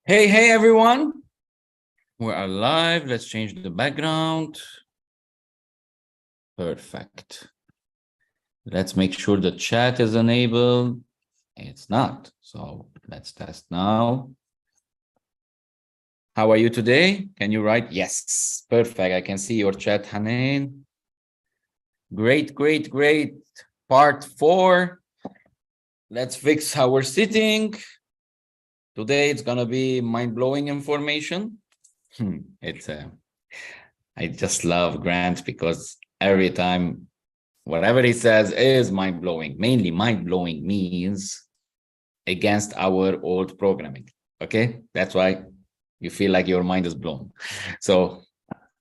Hey everyone, we're live. Let's change the background. Perfect. Let's make sure the chat is enabled. It's not, so let's test now. How are you today? Can you write? Yes, perfect. I can see your chat, Hanan. Great. Part 4. Let's fix how we're sitting. Today it's gonna be mind-blowing information. I just love Grant because every time whatever he says is mind-blowing. Mainly mind-blowing means against our old programming. Okay, that's why you feel like your mind is blown. So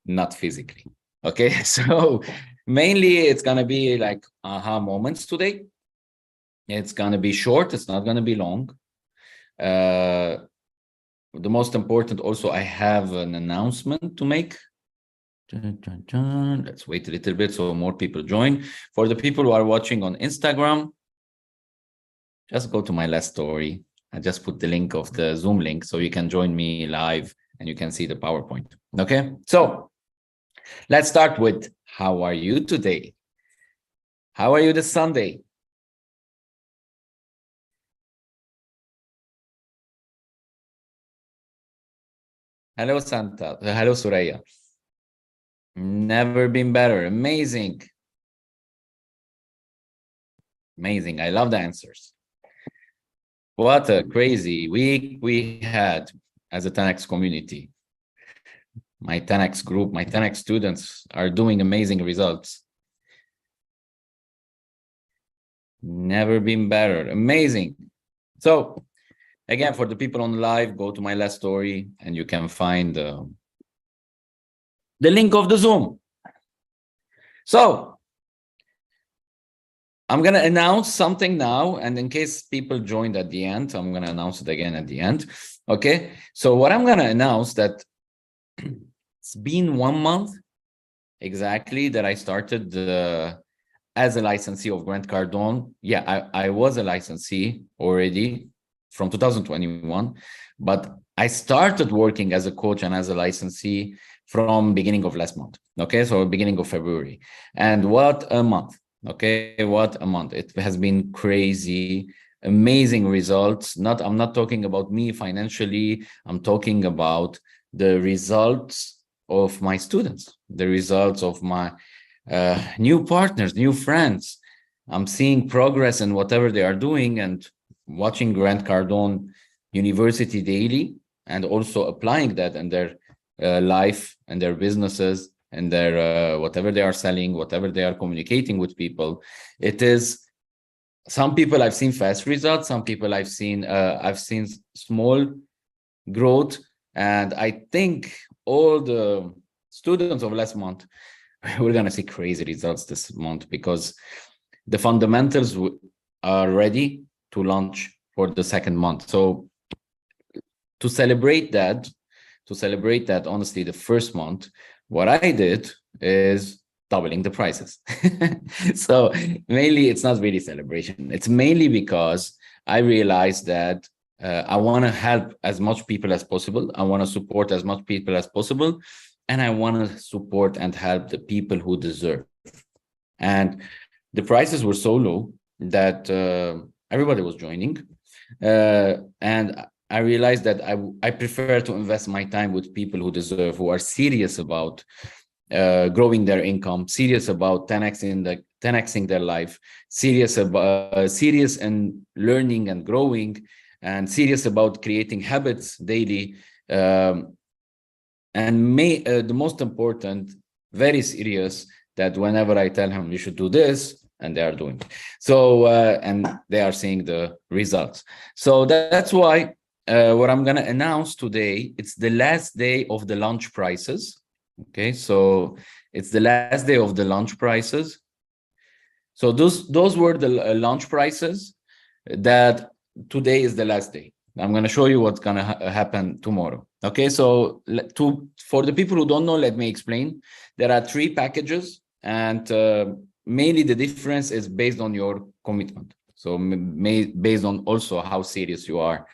not physically. Okay, so mainly it's gonna be like aha moments today. It's gonna be short, it's not gonna be long. The most important also, I have an announcement to make. Let's wait a little bit so more people join. For the people who are watching on Instagram, just go to my last story. I just put the link of the Zoom link so you can join me live and you can see the PowerPoint. Okay, so let's start with how are you today? How are you this Sunday? Hello, Santa. Hello, Suraya. Never been better. Amazing. Amazing. I love the answers. What a crazy week we had as a 10X community. My 10X group, my 10X students are doing amazing results. Never been better. Amazing. So again, for the people on live, go to my last story and you can find the link of the Zoom. So I'm going to announce something now. And in case people joined at the end, I'm going to announce it again at the end. Okay. So what I'm going to announce that it's been 1 month exactly that I started as a licensee of Grant Cardone. Yeah, I was a licensee already from 2021, but I started working as a coach and as a licensee from beginning of last month. Okay, so beginning of February. And what a month. Okay, what a month. It has been crazy, amazing results. I'm not talking about me financially. I'm talking about the results of my students, the results of my new partners, new friends. I'm seeing progress in whatever they are doing and watching Grant Cardone University daily and also applying that in their life and their businesses and their whatever they are selling, whatever they are communicating with people. It is some people I've seen fast results, some people I've seen small growth, and I think all the students of last month we're going to see crazy results this month because the fundamentals are ready to launch for the second month. So to celebrate that, honestly, the first month, what I did is doubling the prices. So mainly it's not really celebration. It's mainly because I realized that I want to help as much people as possible. I want to support as much people as possible. And I want to support and help the people who deserve. And the prices were so low that everybody was joining. And I realized that I prefer to invest my time with people who deserve, who are serious about growing their income, serious about 10xing their life, serious in learning and growing, and serious about creating habits daily. And the most important, very serious, that whenever I tell him you should do this, and they are doing it. So and they are seeing the results. So that's why what I'm going to announce today, it's the last day of the launch prices. Okay, so it's the last day of the launch prices. So those were the launch prices. That today is the last day. I'm going to show you what's going to happen tomorrow. Okay, so for the people who don't know, let me explain. There are 3 packages, and mainly the difference is based on your commitment. So based on also how serious you are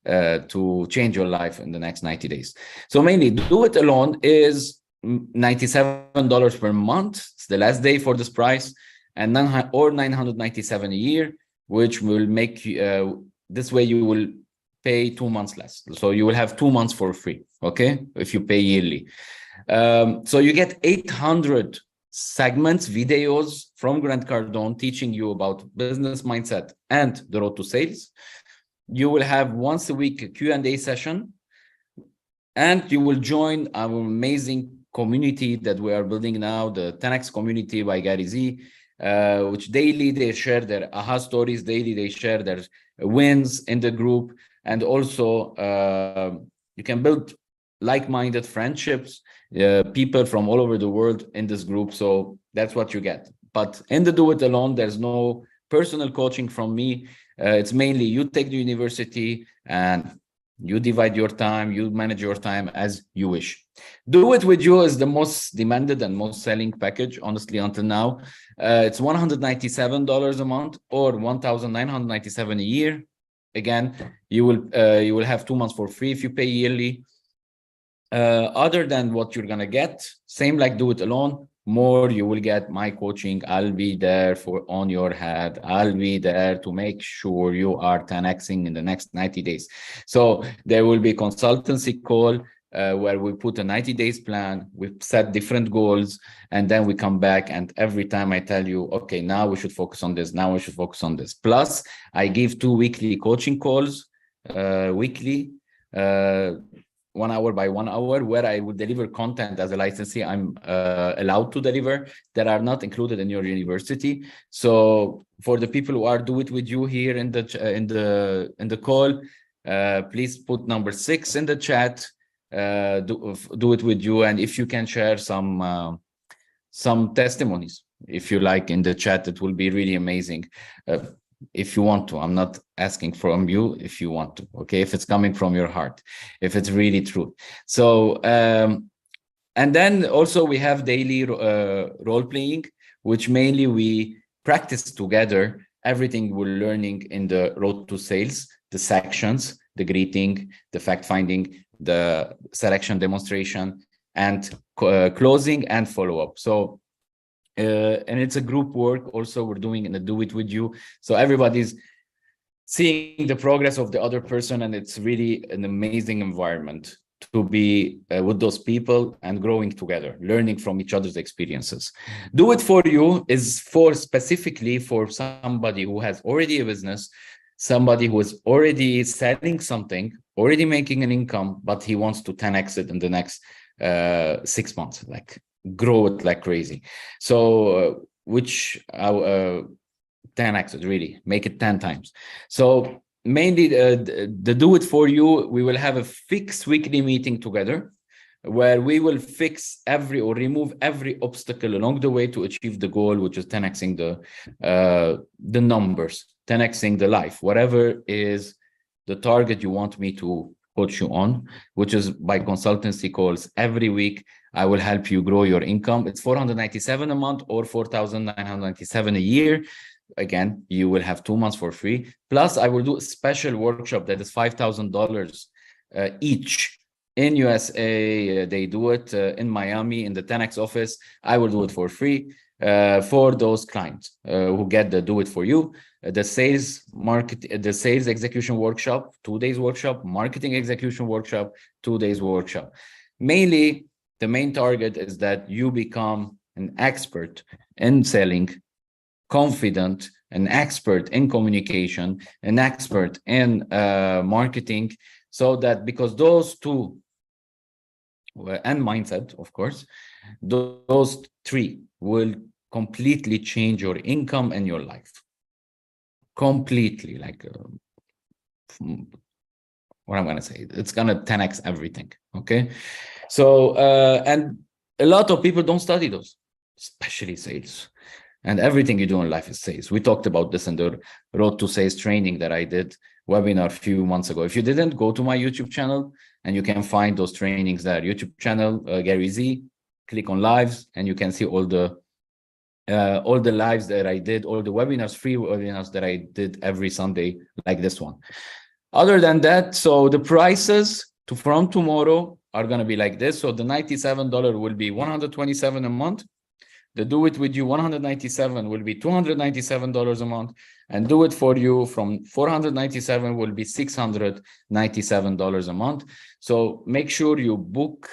to change your life in the next 90 days. So mainly Do It Alone is $97 per month. It's the last day for this price, and $997 a year, which will make this way you will pay 2 months less. So you will have 2 months for free, okay, if you pay yearly. So you get 800 segments, videos from Grant Cardone teaching you about business mindset and the road to sales. You will have once a week a Q&A session, and you will join our amazing community that we are building now, the 10X community by Gary Z, which daily they share their aha stories, daily they share their wins in the group, and also you can build like-minded friendships, people from all over the world in this group. So that's what you get. But in the Do It Alone, there's no personal coaching from me. It's mainly you take the university and you divide your time, you manage your time as you wish. Do It With You is the most demanded and most selling package, honestly, until now. It's $197 a month or $1,997 a year. Again, you will have 2 months for free if you pay yearly. Other than what you're gonna get, same like Do It Alone, more you will get my coaching. I'll be there on your head. I'll be there to make sure you are 10xing in the next 90 days. So there will be consultancy call where we put a 90 days plan, we set different goals, and then we come back, and every time I tell you, okay, now we should focus on this, now we should focus on this. Plus I give 2 weekly coaching calls, weekly, 1 hour by 1 hour, where I would deliver content as a licensee I'm allowed to deliver that are not included in your university. So for the people who are Do It With You here in the call, please put number 6 in the chat. Do It With You, and if you can share some testimonies, if you like, in the chat, it will be really amazing. If you want to, I'm not asking from you, if you want to, okay, if it's coming from your heart, if it's really true. So and then also we have daily role playing, which mainly we practice together everything we're learning in the road to sales, the sections, the greeting, the fact finding, the selection demonstration, and closing and follow-up. So and it's a group work also we're doing in the Do It With You, so everybody's seeing the progress of the other person, and it's really an amazing environment to be with those people and growing together, learning from each other's experiences. Do It For You is specifically for somebody who has already a business, somebody who is already selling something, already making an income, but he wants to 10x it in the next 6 months, like grow it like crazy. So which 10x it, really make it 10 times. So mainly the Do It For You, we will have a fixed weekly meeting together where we will fix or remove every obstacle along the way to achieve the goal, which is 10xing the numbers, 10xing the life, whatever is the target you want me to coach you on, which is by consultancy calls every week. I will help you grow your income. It's $497 a month or $4,997 a year. Again, you will have 2 months for free. Plus, I will do a special workshop that is $5,000 each. In USA, they do it in Miami, in the 10X office. I will do it for free for those clients who get the Do It For You. The sales execution workshop, 2 days workshop, marketing execution workshop, 2 days workshop. Mainly, the main target is that you become an expert in selling, confident, an expert in communication, an expert in marketing, so that because those two, and mindset, of course, those 3 will completely change your income and your life. Completely, like what I'm gonna say, it's gonna 10x everything. Okay, so and a lot of people don't study those, especially sales, and everything you do in life is sales. We talked about this in the Road to Sales training that I did webinar a few months ago. If you didn't, go to my YouTube channel and you can find those trainings there. YouTube channel, Gary Z, click on lives, and you can see all the lives that I did, all the webinars, free webinars that I did every Sunday, like this one. Other than that, so the prices from tomorrow are going to be like this. So the $97 will be $127 a month. The Do It With You 197 will be $297 a month, and Do It For You from 497 will be $697 a month. So make sure you book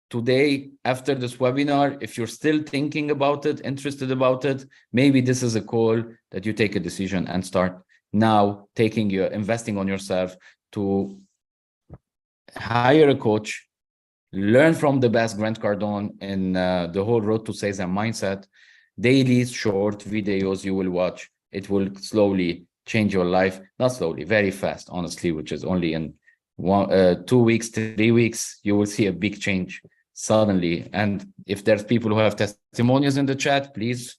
today after this webinar. If you're still thinking about it, interested about it, maybe this is a call that you take a decision and start now investing on yourself to hire a coach, learn from the best, Grant Cardone, in the whole Road to Sales and Mindset. Daily short videos you will watch. It will slowly change your life. Not slowly, very fast, honestly, which is only in 2 weeks, 3 weeks, you will see a big change suddenly. And if there's people who have testimonials in the chat, please,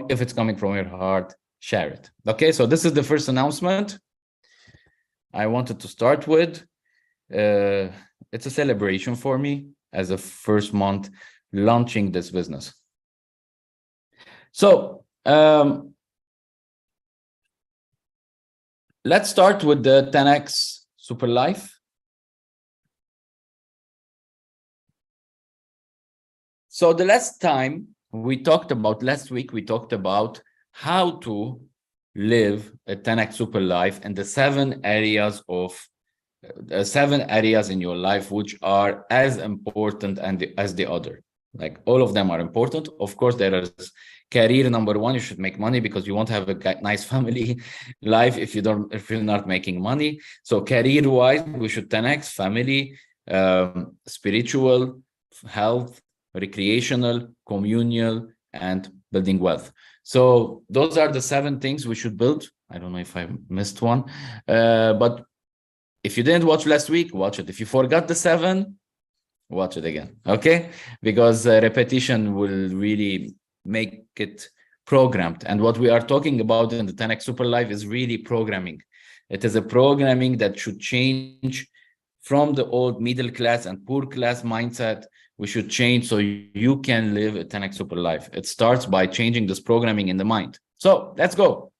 if it's coming from your heart, share it. Okay, so this is the first announcement I wanted to start with. It's a celebration for me as a first month launching this business. So let's start with the 10X Super Life. So the last week we talked about how to live a 10X Super Life and the 7 areas in your life which are as important as the other. Like all of them are important. Of course, there is career number 1. You should make money because you won't have a nice family life if you're not making money. So career wise, we should 10X family, spiritual, health, recreational, communal, and building wealth. So those are the 7 things we should build. I don't know if I missed one, but if you didn't watch last week, watch it. If you forgot the 7, watch it again, okay? Because repetition will really make it programmed. And what we are talking about in the 10X Super Life is really programming. It is a programming that should change from the old middle class and poor class mindset. We should change so you can live a 10X Super Life. It starts by changing this programming in the mind. So let's go.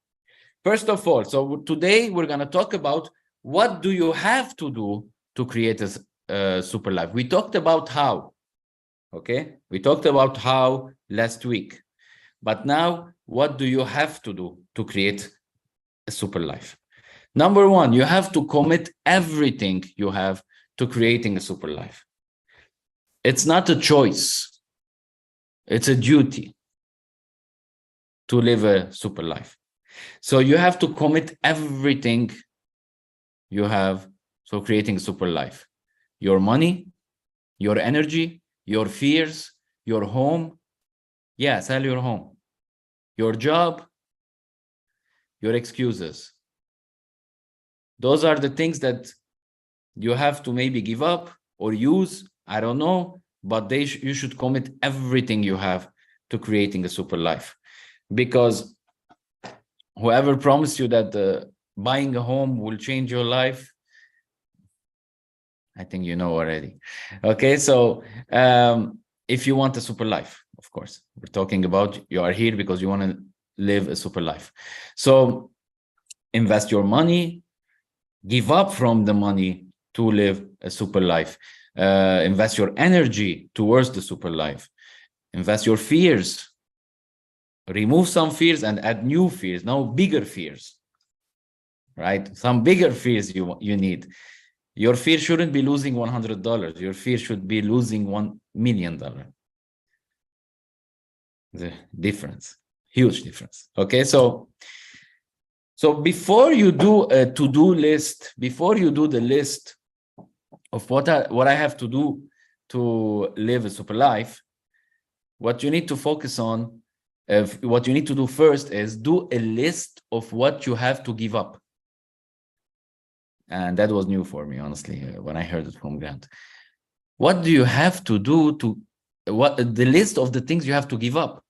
First of all, so today we're going to talk about what do you have to do to create a super life. We talked about how, okay? We talked about how last week. But now, what do you have to do to create a super life? Number 1, you have to commit everything you have to creating a super life. It's not a choice. It's a duty to live a super life. So you have to commit everything you have, so creating a super life. Your money, your energy, your fears, your home. Yeah, sell your home. Your job, your excuses. Those are the things that you have to maybe give up or use. I don't know, but you should commit everything you have to creating a super life. Because whoever promised you that buying a home will change your life, I think you know already. Okay, so if you want a super life, of course, we're talking about you are here because you want to live a super life. So invest your money, give up from the money to live a super life. Invest your energy towards the super life. Invest your fears. Remove some fears and add new fears, now bigger fears, right? Some bigger fears you need. Your fear shouldn't be losing $100. Your fear should be losing $1 million. The difference, huge difference. Okay, so before you do a to-do list, before you do the list of what I have to do to live a super life, what you need to focus on, what you need to do first is do a list of what you have to give up. And that was new for me, honestly, when I heard it from Grant. What do you have to do the list of the things you have to give up?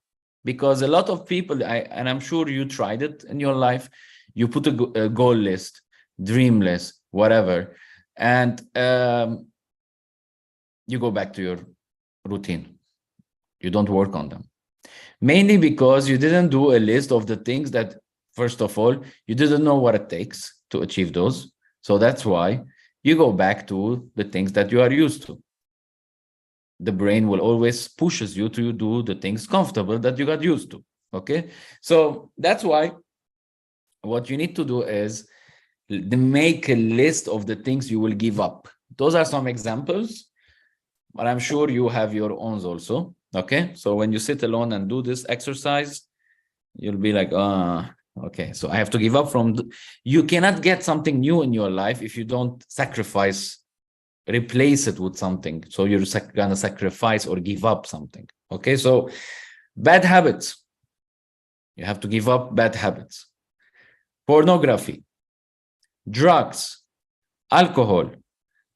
Because a lot of people, and I'm sure you tried it in your life, you put a goal list, dream list, whatever, and you go back to your routine. You don't work on them. Mainly because you didn't do a list of the things that, first of all, you didn't know what it takes to achieve those. So that's why you go back to the things that you are used to. The brain will always pushes you to do the things comfortable that you got used to. Okay, so that's why what you need to do is make a list of the things you will give up. Those are some examples, but I'm sure you have your own also. Okay, so when you sit alone and do this exercise, you'll be like, okay, so I have to give up from. You cannot get something new in your life if you don't sacrifice, replace it with something. So you're gonna sacrifice or give up something. Okay, so bad habits. You have to give up bad habits. Pornography, drugs, alcohol,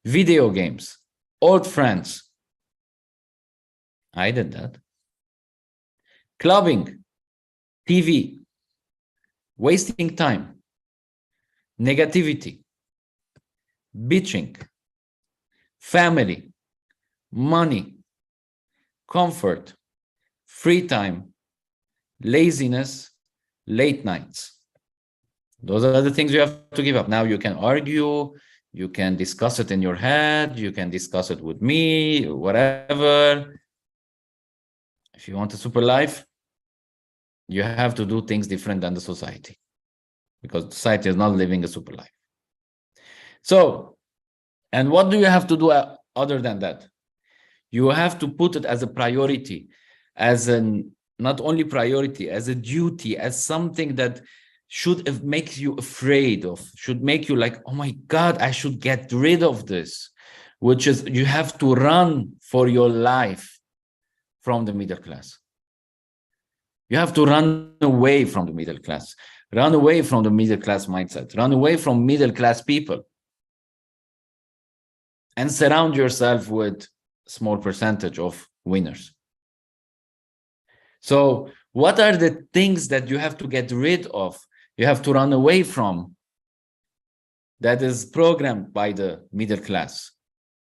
video games, old friends. I did that. Clubbing, TV, wasting time, negativity, bitching, family, money, comfort, free time, laziness, late nights. Those are the things you have to give up. Now you can argue, you can discuss it in your head, you can discuss it with me, whatever. If you want a super life, you have to do things different than the society, because society is not living a super life. So, and what do you have to do other than that? You have to put it as a priority, as an not only priority, as a duty, as something that should make you afraid of, should make you like, oh my God, I should get rid of this, which is you have to run for your life from the middle class. You have to run away from the middle class, run away from the middle class mindset, run away from middle class people, and surround yourself with a small percentage of winners. So what are the things that you have to get rid of? You have to run away from, that is programmed by the middle class,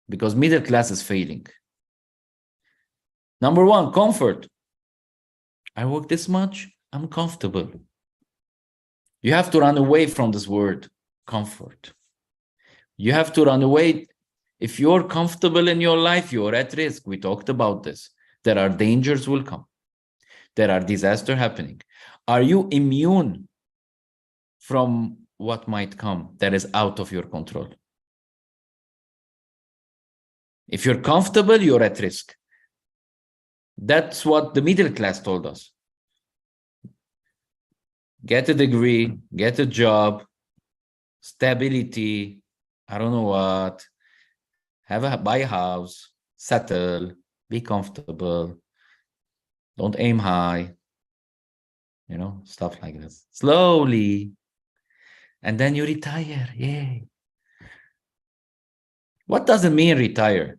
because middle class is failing. Number one, comfort. I work this much, I'm comfortable. You have to run away from this word, comfort. You have to run away. If you're comfortable in your life, you're at risk. We talked about this. There are dangers will come. There are disasters happening. Are you immune from what might come that is out of your control? If you're comfortable, you're at risk. That's what the middle class told us. Get a degree, get a job, stability, I don't know what, buy a house, settle, be comfortable, don't aim high, you know, stuff like this. Slowly. And then you retire. Yay. What does it mean retire?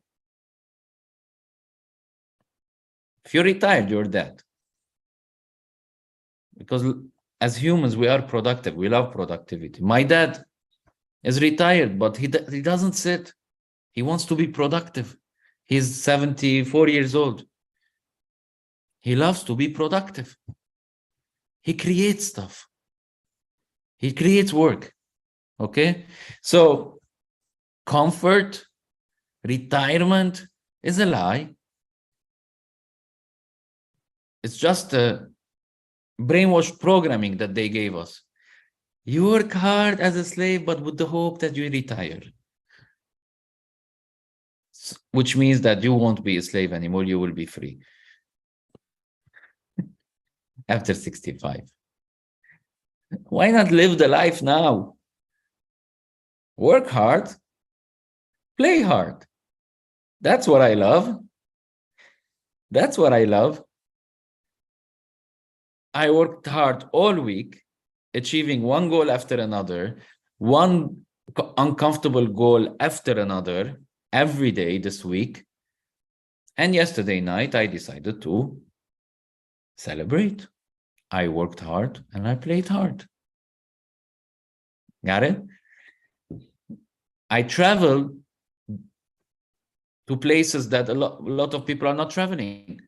If you're retired, you're dead. Because as humans, we are productive. We love productivity. My dad is retired, but he doesn't sit. He wants to be productive. He's 74 years old. He loves to be productive. He creates stuff. He creates work. Okay? So comfort, retirement is a lie. It's just a brainwashed programming that they gave us. You work hard as a slave, but with the hope that you retire. Which means that you won't be a slave anymore. You will be free after 65. Why not live the life now? Work hard, play hard. That's what I love. That's what I love. I worked hard all week, achieving one goal after another, one uncomfortable goal after another, every day this week. And yesterday night, I decided to celebrate. I worked hard and I played hard. Got it? I traveled to places that a lot of people are not traveling.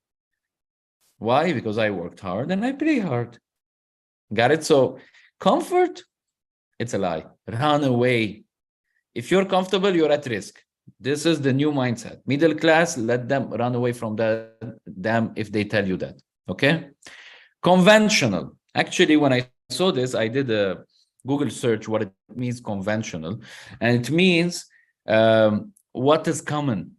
Why? Because I worked hard and I play hard. Got it? So comfort, It's a lie. Run away. If you're comfortable, you're at risk. This is the new mindset. Middle class, let them run away from them if they tell you that. Okay? Conventional. Actually, when I saw this, I did a Google search what it means conventional. And it means what is common.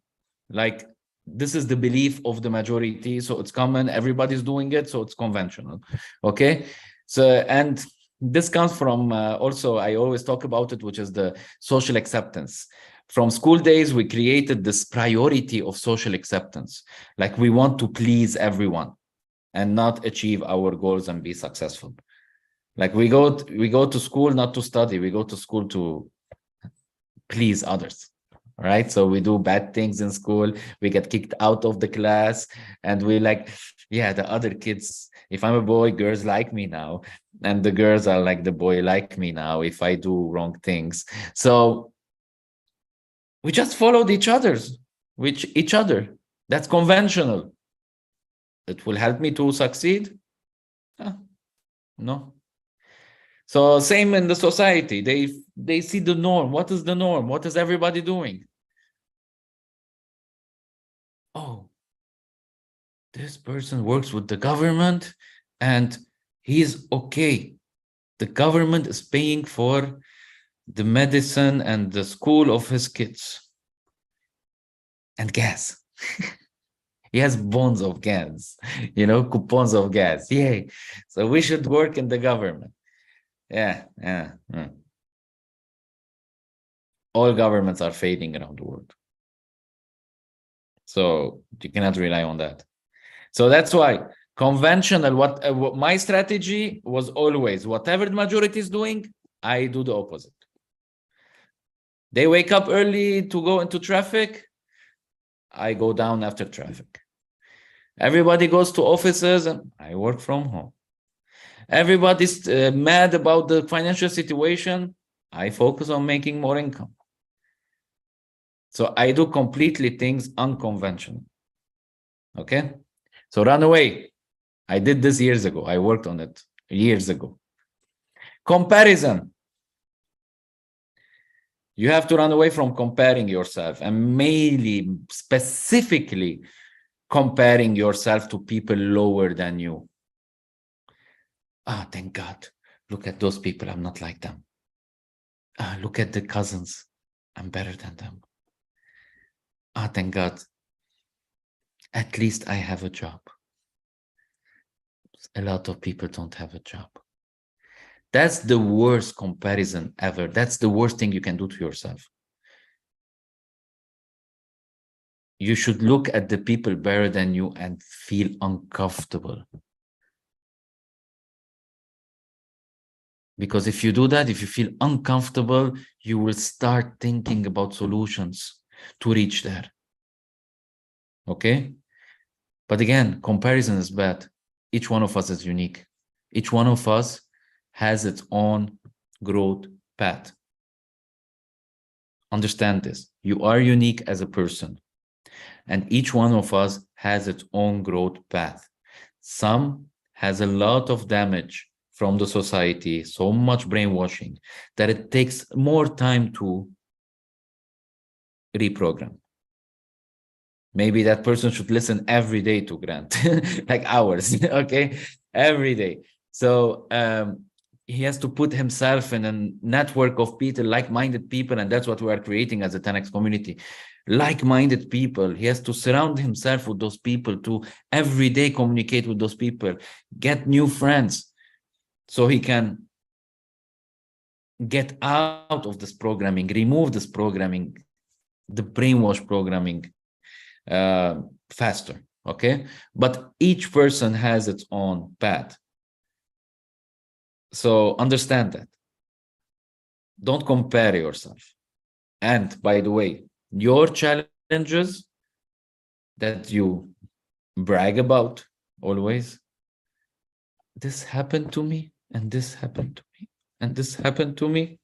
Like, this is the belief of the majority, so it's common, everybody's doing it, so it's conventional. Okay, so and this comes from also, I always talk about it, which is the social acceptance. From school days, we created this priority of social acceptance, like we want to please everyone and not achieve our goals and be successful. Like we go to school not to study, we go to school to please others. Right, so we do bad things in school, we get kicked out of the class, and we like, yeah, the other kids, if I'm a boy, girls like me now, and the girls are like, the boy like me now if I do wrong things. So we just followed each other. That's conventional. It will help me to succeed? No. So same in the society, they see the norm. What is the norm? What is everybody doing? Oh, this person works with the government and he's okay. The government is paying for the medicine and the school of his kids. And gas. He has bonds of gas, coupons of gas. Yay. So we should work in the government. Yeah. All governments are fading around the world. So you cannot rely on that. So that's why conventional, what my strategy was always, whatever the majority is doing, I do the opposite. They wake up early to go into traffic, I go down after traffic. Everybody goes to offices and I work from home. Everybody's mad about the financial situation, I focus on making more income. So I do completely things unconventional. Okay? So run away. I did this years ago. I worked on it years ago. Comparison. You have to run away from comparing yourself, and mainly, specifically, comparing yourself to people lower than you. Thank God. Look at those people. I'm not like them. Look at the cousins. I'm better than them. Thank God. At least I have a job. A lot of people don't have a job. That's the worst comparison ever. That's the worst thing you can do to yourself. You should look at the people better than you and feel uncomfortable. Because if you do that, if you feel uncomfortable, you will start thinking about solutions to reach there. Okay? But again, comparison is bad. Each one of us is unique. Each one of us has its own growth path. Understand this. You are unique as a person, and each one of us has its own growth path. Some has a lot of damage from the society, so much brainwashing, that it takes more time to reprogram. Maybe that person should listen every day to Grant, like hours, okay? Every day. So he has to put himself in a network of people, like-minded people, and that's what we are creating as a 10X community. Like-minded people. He has to surround himself with those people, to every day communicate with those people, get new friends, so he can get out of this programming, remove this programming, the brainwash programming, faster. Okay, but each person has its own path. So understand that. Don't compare yourself. And by the way, your challenges that you brag about always, this happened to me, and this happened to me, and this happened to me,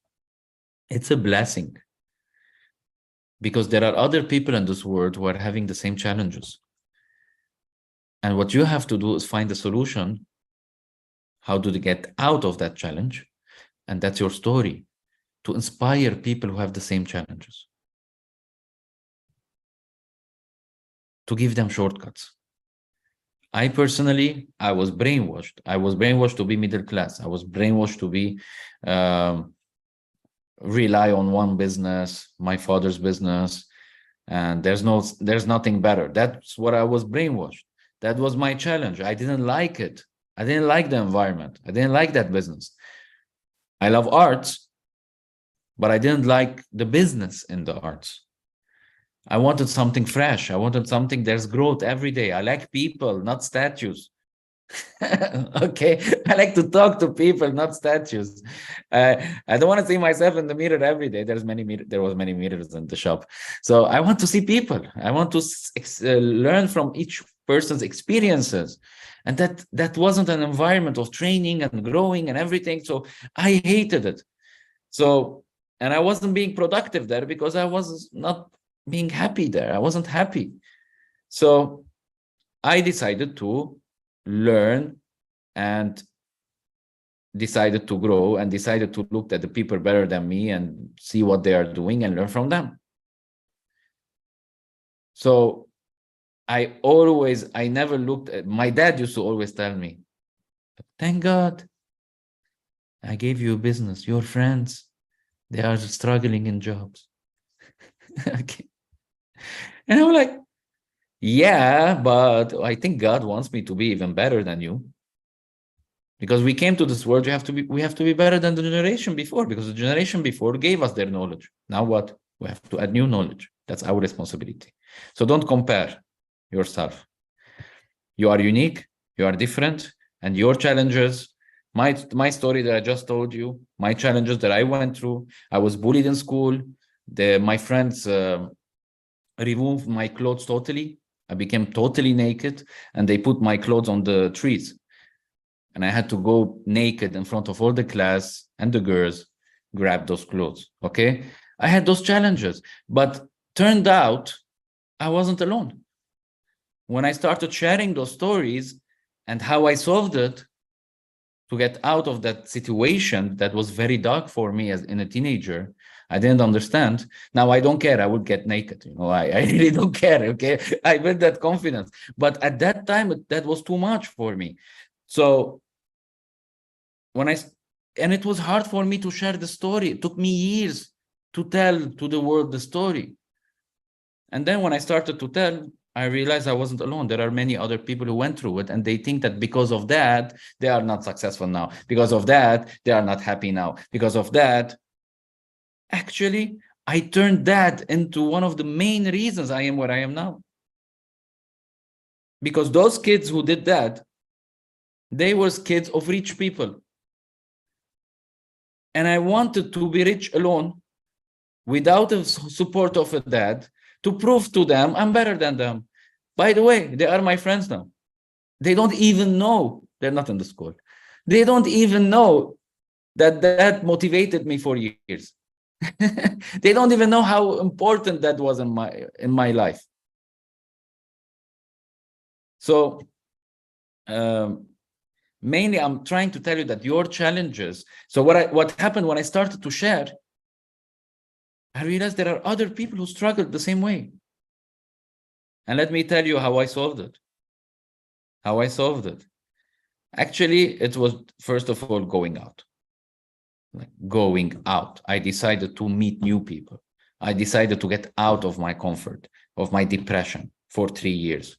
it's a blessing. Because there are other people in this world who are having the same challenges. And what you have to do is find a solution. How do they get out of that challenge? And that's your story, to inspire people who have the same challenges, to give them shortcuts. I personally, I was brainwashed. I was brainwashed to be middle class. I was brainwashed to be rely on one business, my father's business, and there's nothing better. That's what I was brainwashed. That was my challenge. I didn't like it. I didn't like the environment. I didn't like that business. I love arts, but I didn't like the business in the arts. I wanted something fresh. I wanted something there's growth every day. I like people, not statues. Okay, I like to talk to people, not statues. I don't want to see myself in the mirror every day. There was many mirrors in the shop, so I want to see people. I want to learn from each person's experiences, and that wasn't an environment of training and growing and everything. So I hated it. So, and I wasn't being productive there because I was not being happy there. I wasn't happy. So I decided to learn and decided to grow and decided to look at the people better than me and see what they are doing and learn from them. So I never looked at, my dad used to always tell me, thank God I gave you a business. Your friends, they are struggling in jobs. Okay. And I'm like, yeah, but I think God wants me to be even better than you. Because we came to this world, we have to be better than the generation before, because the generation before gave us their knowledge. Now what? We have to add new knowledge. That's our responsibility. So don't compare yourself. You are unique, you are different, and your challenges, my story that I just told you, my challenges that I went through, I was bullied in school. My friends removed my clothes totally. I became totally naked, and they put my clothes on the trees. And I had to go naked in front of all the class and the girls, grab those clothes, okay? I had those challenges, but turned out I wasn't alone. When I started sharing those stories and how I solved it to get out of that situation that was very dark for me as in a teenager, I didn't understand. Now I don't care. I would get naked. I really don't care. Okay. I built that confidence. But at that time, that was too much for me. So and it was hard for me to share the story. It took me years to tell to the world the story. And then when I started to tell, I realized I wasn't alone. There are many other people who went through it, and they think that because of that, they are not successful now. Because of that, they are not happy now. Because of that, actually, I turned that into one of the main reasons I am where I am now. Because those kids who did that, they were kids of rich people. And I wanted to be rich alone without the support of a dad to prove to them I'm better than them. By the way, they are my friends now. They don't even know. They're not in the school. They don't even know that motivated me for years. They don't even know how important that was in my life. So mainly I'm trying to tell you that your challenges. So what happened when I started to share, I realized there are other people who struggled the same way. And let me tell you how I solved it. How I solved it. Actually, it was, first of all, going out. Like going out. I decided to meet new people. I decided to get out of my comfort, of my depression for 3 years.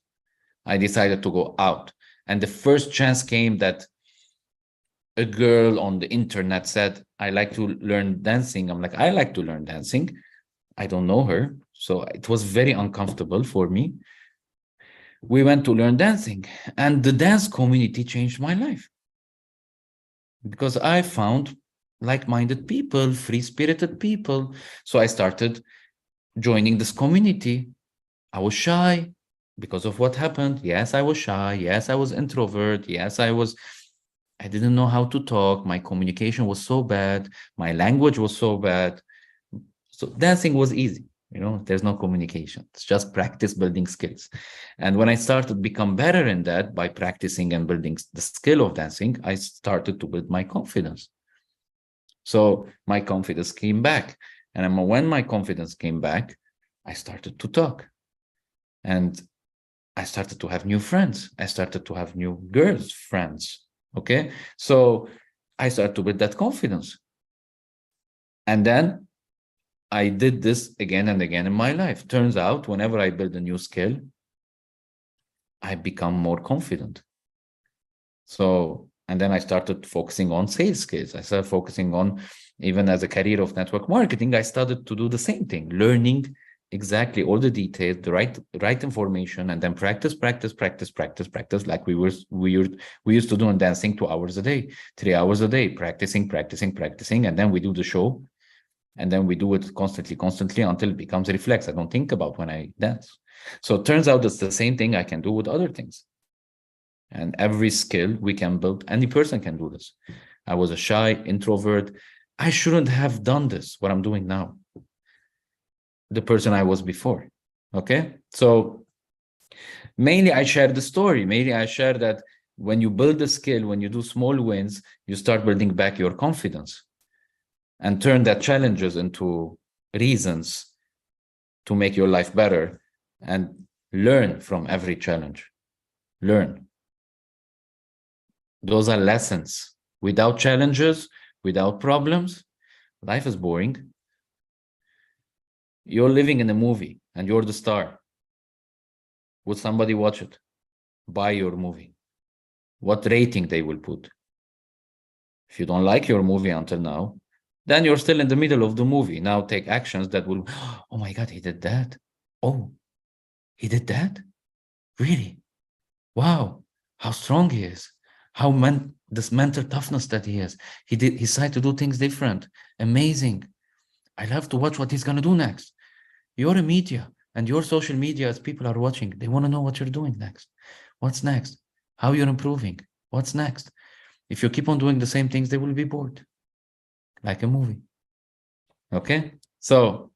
I decided to go out. And the first chance came that a girl on the internet said, I like to learn dancing. I'm like, I like to learn dancing. I don't know her. So it was very uncomfortable for me. We went to learn dancing, and the dance community changed my life because I found like-minded people, free-spirited people. So I started joining this community. I was shy because of what happened. Yes, I was shy. Yes, I was introvert. Yes, I didn't know how to talk. My communication was so bad. My language was so bad. So dancing was easy. There's no communication. It's just practice building skills. And when I started to become better in that by practicing and building the skill of dancing, I started to build my confidence. So my confidence came back. And when my confidence came back, I started to talk. And I started to have new friends. I started to have new girls friends. Okay. So I started to build that confidence. And then I did this again and again in my life. Turns out, whenever I build a new skill, I become more confident. So, and then I started focusing on sales skills. I started focusing on, even as a career of network marketing, I started to do the same thing, learning exactly all the details, the right information, and then practice, like we used to do in dancing 2 hours a day, 3 hours a day, practicing, and then we do the show. And then we do it constantly until it becomes a reflex. I don't think about when I dance. So it turns out it's the same thing I can do with other things. And every skill we can build, any person can do this. I was a shy introvert. I shouldn't have done this, what I'm doing now. The person I was before. Okay. So mainly I share the story. Mainly I share that when you build a skill, when you do small wins, you start building back your confidence and turn that challenges into reasons to make your life better and learn from every challenge. Learn. Those are lessons. Without challenges, without problems, life is boring. You're living in a movie and you're the star. Would somebody watch it? Buy your movie? What rating they will put? If you don't like your movie until now, then you're still in the middle of the movie. Now take actions that will, oh my God, he did that. Oh, he did that? Really? Wow, how strong he is. How this mental toughness that he has. He decided to do things different. Amazing. I love to watch what he's going to do next. You're a media and your social media, as people are watching, they want to know what you're doing next. What's next? How you're improving? What's next? If you keep on doing the same things, they will be bored. Like a movie. Okay? So,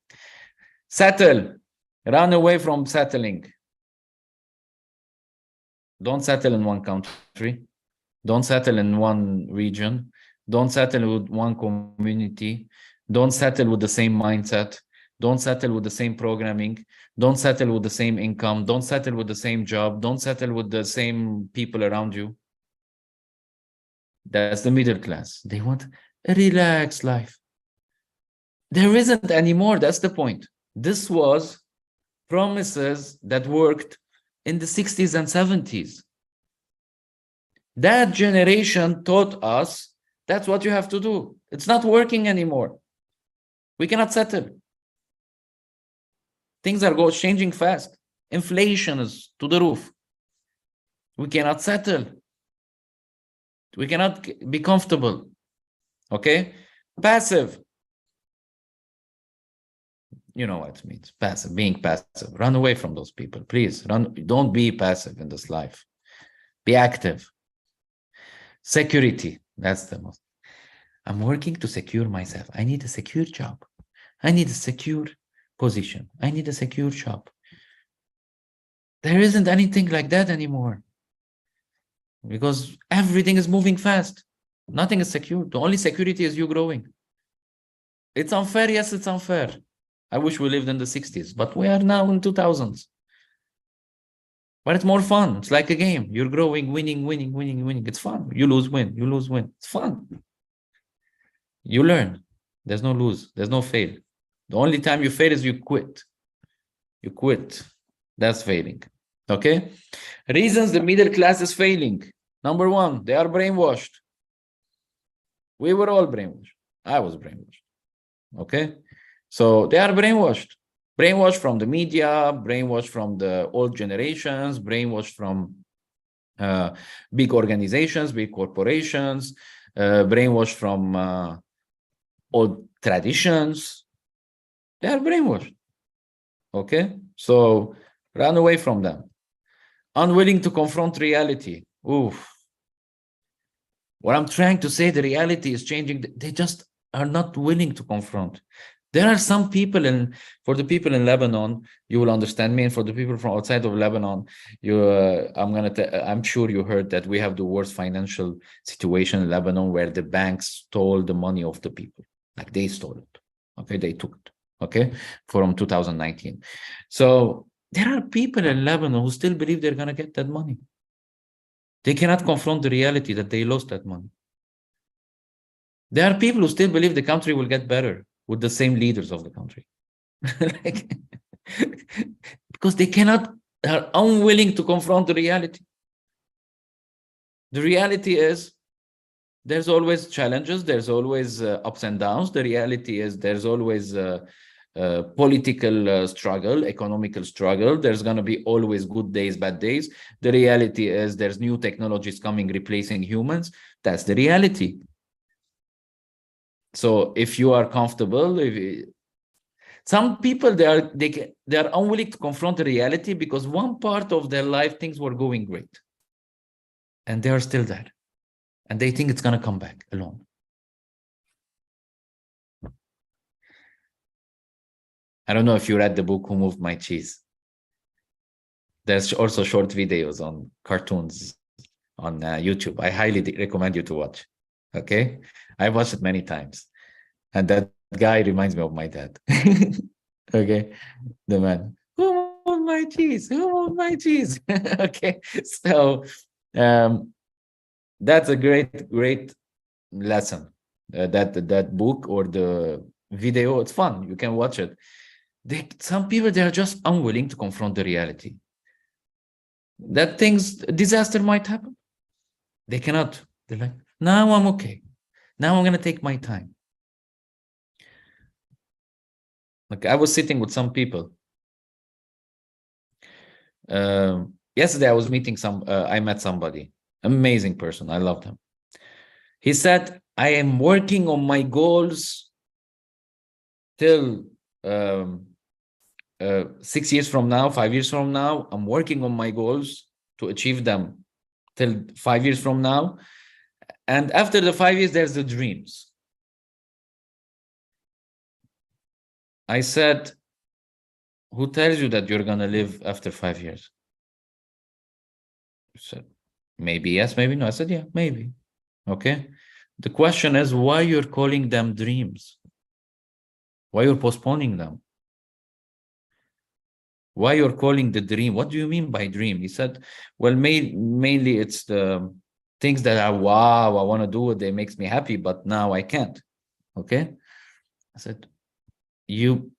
settle. Run away from settling. Don't settle in one country. Don't settle in one region. Don't settle with one community. Don't settle with the same mindset. Don't settle with the same programming. Don't settle with the same income. Don't settle with the same job. Don't settle with the same people around you. That's the middle class. They want a relaxed life. There isn't anymore. That's the point. This was promises that worked in the 60s and 70s. That generation taught us that's what you have to do. It's not working anymore. We cannot settle. Things are changing fast. Inflation is to the roof. We cannot settle. We cannot be comfortable. Okay? Passive. You know what it means. Passive, being passive. Run away from those people. Please, run. Don't be passive in this life. Be active. Security. That's the most. I'm working to secure myself. I need a secure job. I need a secure position. I need a secure job. There isn't anything like that anymore. Because everything is moving fast. Nothing is secure. The only security is you growing. It's unfair. Yes, it's unfair. I wish we lived in the 60s, but we are now in 2000s. But it's more fun. It's like a game. You're growing, winning. It's fun. You lose, win. You lose, win. It's fun. You learn. There's no lose. There's no fail. The only time you fail is you quit. You quit. That's failing. Okay? Reasons the middle class is failing. Number one, they are brainwashed. We were all brainwashed. I was brainwashed. Okay? So they are brainwashed. Brainwashed from the media, brainwashed from the old generations, brainwashed from big organizations, big corporations, brainwashed from old traditions. They are brainwashed. Okay? So run away from them. Unwilling to confront reality. Oof. What I'm trying to say, the reality is changing. They just are not willing to confront. There are some people, and for the people in Lebanon, you will understand me. And for the people from outside of Lebanon, I'm sure you heard that we have the worst financial situation in Lebanon, where the banks stole the money of the people. Like they stole it. Okay, they took it. Okay, from 2019. So there are people in Lebanon who still believe they're gonna get that money. They cannot confront the reality that they lost that money. There are people who still believe the country will get better with the same leaders of the country. Like, because they cannot, are unwilling to confront the reality. The reality is there's always challenges, there's always ups and downs. The reality is there's always political struggle, economical struggle. There's going to be always good days, bad days. The reality is there's new technologies coming, replacing humans. That's the reality. So if you are comfortable, some people, they are unwilling to confront the reality because one part of their life things were going great and they are still there and they think it's going to come back alone. I don't know if you read the book Who Moved My Cheese. There's also short videos on cartoons on YouTube. I highly recommend you to watch. Okay, I watched it many times, and that guy reminds me of my dad. Okay, the man, who moved my cheese? Who moved my cheese? Okay, so that's a great lesson. That book or the video, it's fun. You can watch it. Some people, they are just unwilling to confront the reality that disaster might happen. They cannot. They're like, now I'm okay. Now I'm going to take my time. Like I was sitting with some people. Yesterday I was meeting I met somebody, amazing person. I loved him. He said, I am working on my goals till 6 years from now, 5 years from now. I'm working on my goals to achieve them till 5 years from now. And after the 5 years, there's the dreams. I said, who tells you that you're going to live after 5 years? He said, maybe yes, maybe no. I said, yeah, maybe. Okay. The question is why you're calling them dreams? Why you're postponing them? Why you're calling the dream? What do you mean by dream? He said, well, mainly it's the things that I want to do it. They makes me happy, but now I can't. Okay. I said, you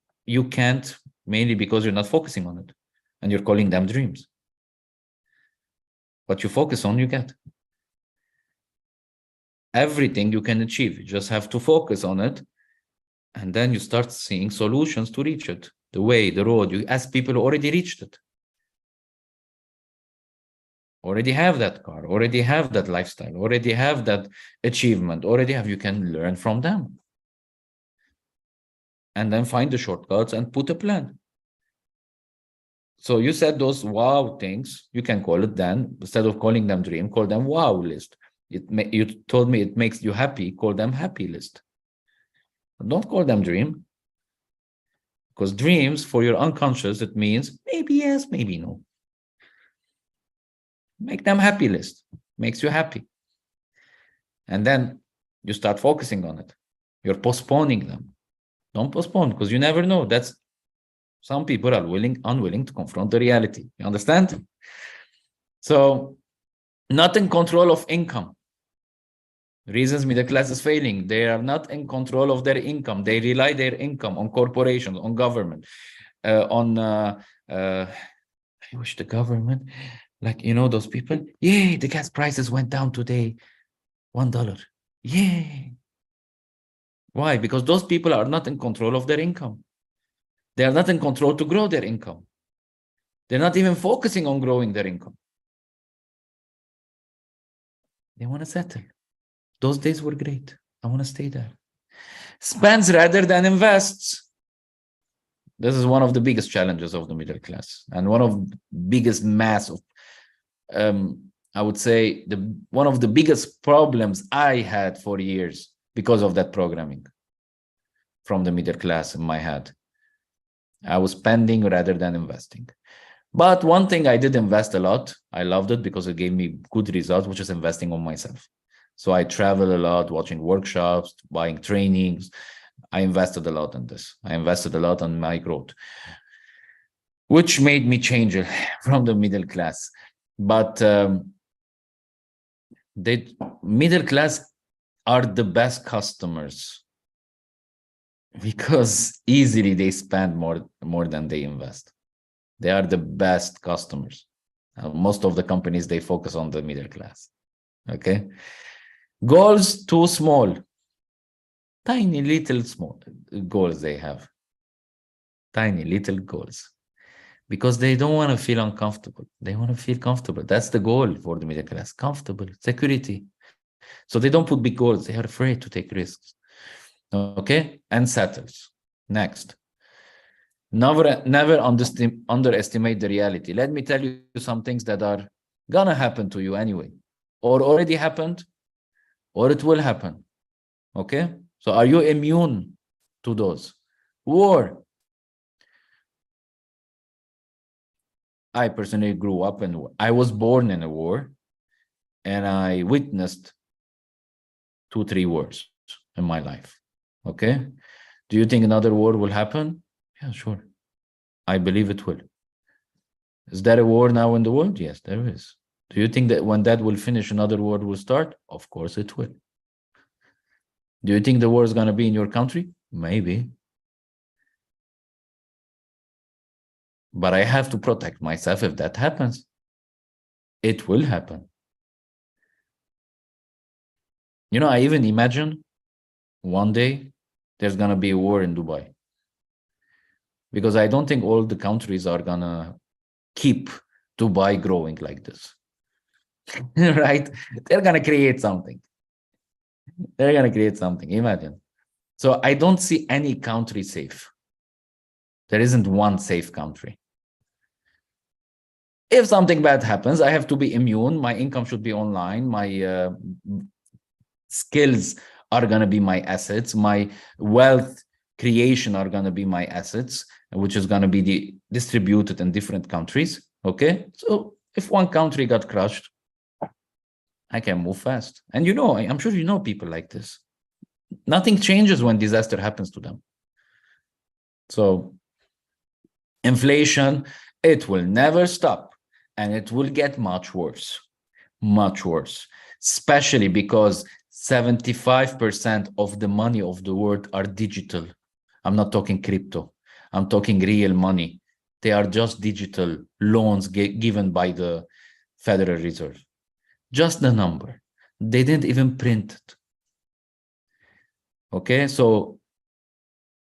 can't mainly because you're not focusing on it and you're calling them dreams. What you focus on, you get. Everything you can achieve. You just have to focus on it. And then you start seeing solutions to reach it. The way, the road, you ask people who already reached it. Already have that car, already have that lifestyle, already have that achievement, you can learn from them. And then find the shortcuts and put a plan. So you said those wow things, you can call it then, instead of calling them dream, call them wow list. You told me it makes you happy, call them happy list. Don't call them dream. Because dreams, for your unconscious, it means maybe yes, maybe no. Make them happy list. Makes you happy. And then you start focusing on it. You're postponing them. Don't postpone because you never know. Some people are unwilling to confront the reality. You understand? So, not in control of income. Reasons middle class is failing. They are not in control of their income. They rely their income on corporations, on government, I wish the government, like, those people, yay, the gas prices went down today, $1. Yay. Why? Because those people are not in control of their income. They are not in control to grow their income. They're not even focusing on growing their income. They want to settle. Those days were great. I want to stay there. Spends rather than invests. This is one of the biggest challenges of the middle class and one of the biggest mass of, I would say, one of the biggest problems I had for years because of that programming from the middle class in my head. I was spending rather than investing. But one thing I did invest a lot. I loved it because it gave me good results, which is investing on myself. So I travel a lot, watching workshops, buying trainings, I invested a lot in this. I invested a lot on my growth, which made me change from the middle class. But the middle class are the best customers because easily they spend more than they invest. They are the best customers. Most of the companies, they focus on the middle class. Okay. Goals too small. Tiny little small goals they have. Tiny little goals. Because they don't want to feel uncomfortable. They want to feel comfortable. That's the goal for the middle class. Comfortable, security. So they don't put big goals. They are afraid to take risks. Okay. And settles. Next. Never underestimate the reality. Let me tell you some things that are gonna happen to you anyway, or already happened, or it will happen. Okay? So are you immune to those? War. I personally grew up in war. I was born in a war, and I witnessed 2-3 wars in my life. Okay? Do you think another war will happen? Yeah, sure. I believe it will. Is there a war now in the world? Yes, there is. Do you think that when that will finish, another war will start? Of course it will. Do you think the war is going to be in your country? Maybe. But I have to protect myself if that happens. It will happen. You know, I even imagine one day there's going to be a war in Dubai. Because I don't think all the countries are going to keep Dubai growing like this. Right? They're going to create something. They're going to create something. Imagine. So I don't see any country safe. There isn't one safe country. If something bad happens, I have to be immune. My income should be online. My skills are going to be my assets. My wealth creation are going to be my assets, which is going to be distributed in different countries. Okay. So if one country got crushed, I can move fast. And you know, I'm sure you know people like this. Nothing changes when disaster happens to them. So inflation, it will never stop, and it will get much worse, especially because 75% of the money of the world are digital. I'm not talking crypto. I'm talking real money. They are just digital loans given by the Federal Reserve. Just the number. They didn't even print it. Okay, so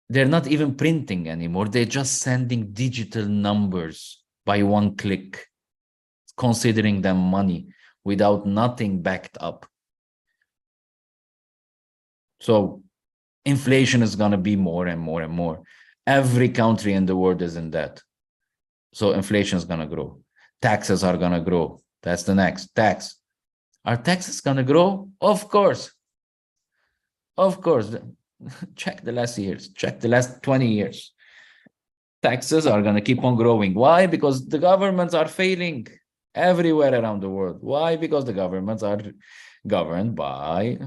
they're not even printing anymore. They're just sending digital numbers by one click, considering them money without nothing backed up. So inflation is going to be more and more and more. Every country in the world is in debt. So inflation is going to grow. Taxes are going to grow. That's the next. Tax. Are taxes going to grow? Of course. Of course. Check the last years. Check the last 20 years. Taxes are going to keep on growing. Why? Because the governments are failing everywhere around the world. Why? Because the governments are governed by...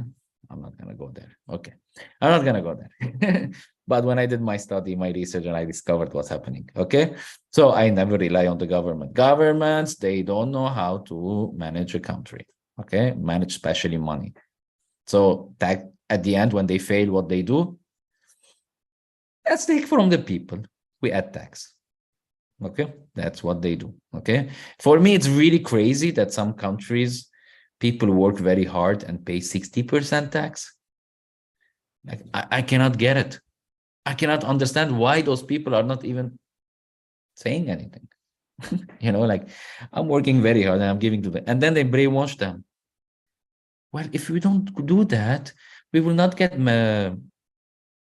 I'm not going to go there. Okay. I'm not going to go there. But when I did my study, my research, and I discovered what's happening. Okay. So I never rely on the government. Governments, they don't know how to manage a country. Okay. Manage especially money. So that at the end, when they fail, what they do? Let's take from the people. We add tax. Okay. That's what they do. Okay. For me, it's really crazy that some countries, people work very hard and pay 60% tax. Like, I cannot get it. I cannot understand why those people are not even saying anything. You know, like, I'm working very hard and I'm giving to them. And then they brainwash them. Well, if we don't do that, we will not get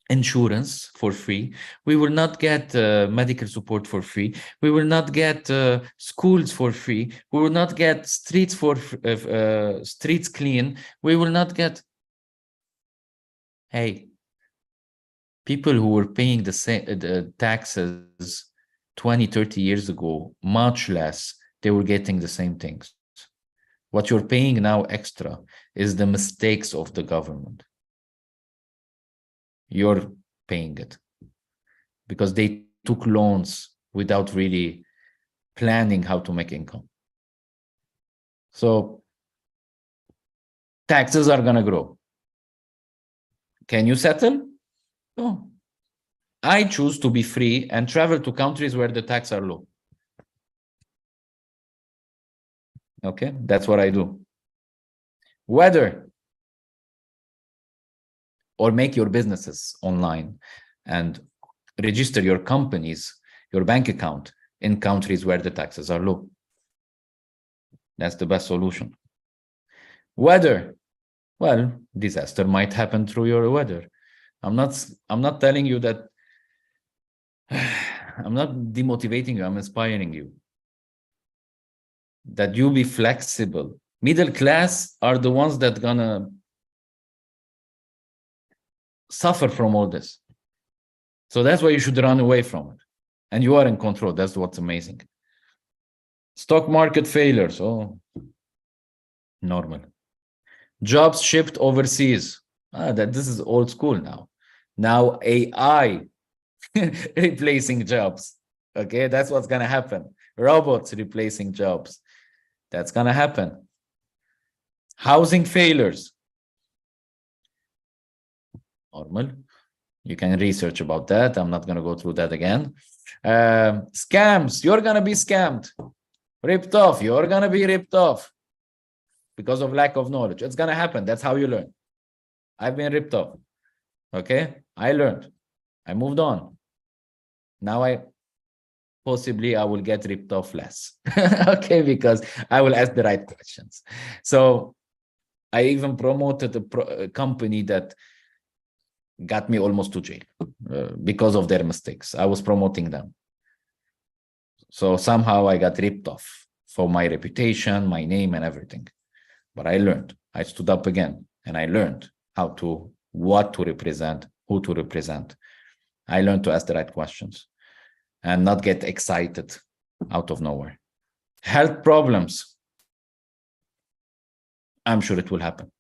insurance for free. We will not get medical support for free. We will not get schools for free. We will not get streets streets clean. We will not get... Hey, people who were paying the taxes 20, 30 years ago, much less, they were getting the same things. What you're paying now extra is the mistakes of the government. Your paying it because they took loans without really planning how to make income. So taxes are going to grow. Can you settle? No. I choose to be free and travel to countries where the taxes are low. Okay, that's what I do. Whether or make your businesses online and register your companies, your bank account in countries where the taxes are low. That's the best solution. Weather, well, disaster might happen through your weather. I'm not telling you that. I'm not demotivating you, I'm inspiring you. That you be flexible. Middle class are the ones that gonna suffer from all this. So that's why you should run away from it. And you are in control. That's what's amazing. Stock market failures. Oh, normal. Jobs shipped overseas. This is old school now. Now AI replacing jobs. Okay, that's what's gonna happen. Robots replacing jobs. That's gonna happen. Housing failures. Normal. You can research about that. I'm not gonna go through that again. Scams. You're gonna be scammed. Ripped off. You're gonna be ripped off because of lack of knowledge. It's gonna happen. That's how you learn. I've been ripped off. Okay, I learned. I moved on. Now I will get ripped off less. Okay, because I will ask the right questions. So I even promoted a company that got me almost to jail because of their mistakes. I was promoting them. So somehow I got ripped off for my reputation, my name, and everything. But I learned. I stood up again and I learned what to represent, who to represent. I learned to ask the right questions and not get excited out of nowhere. Health problems. I'm sure it will happen.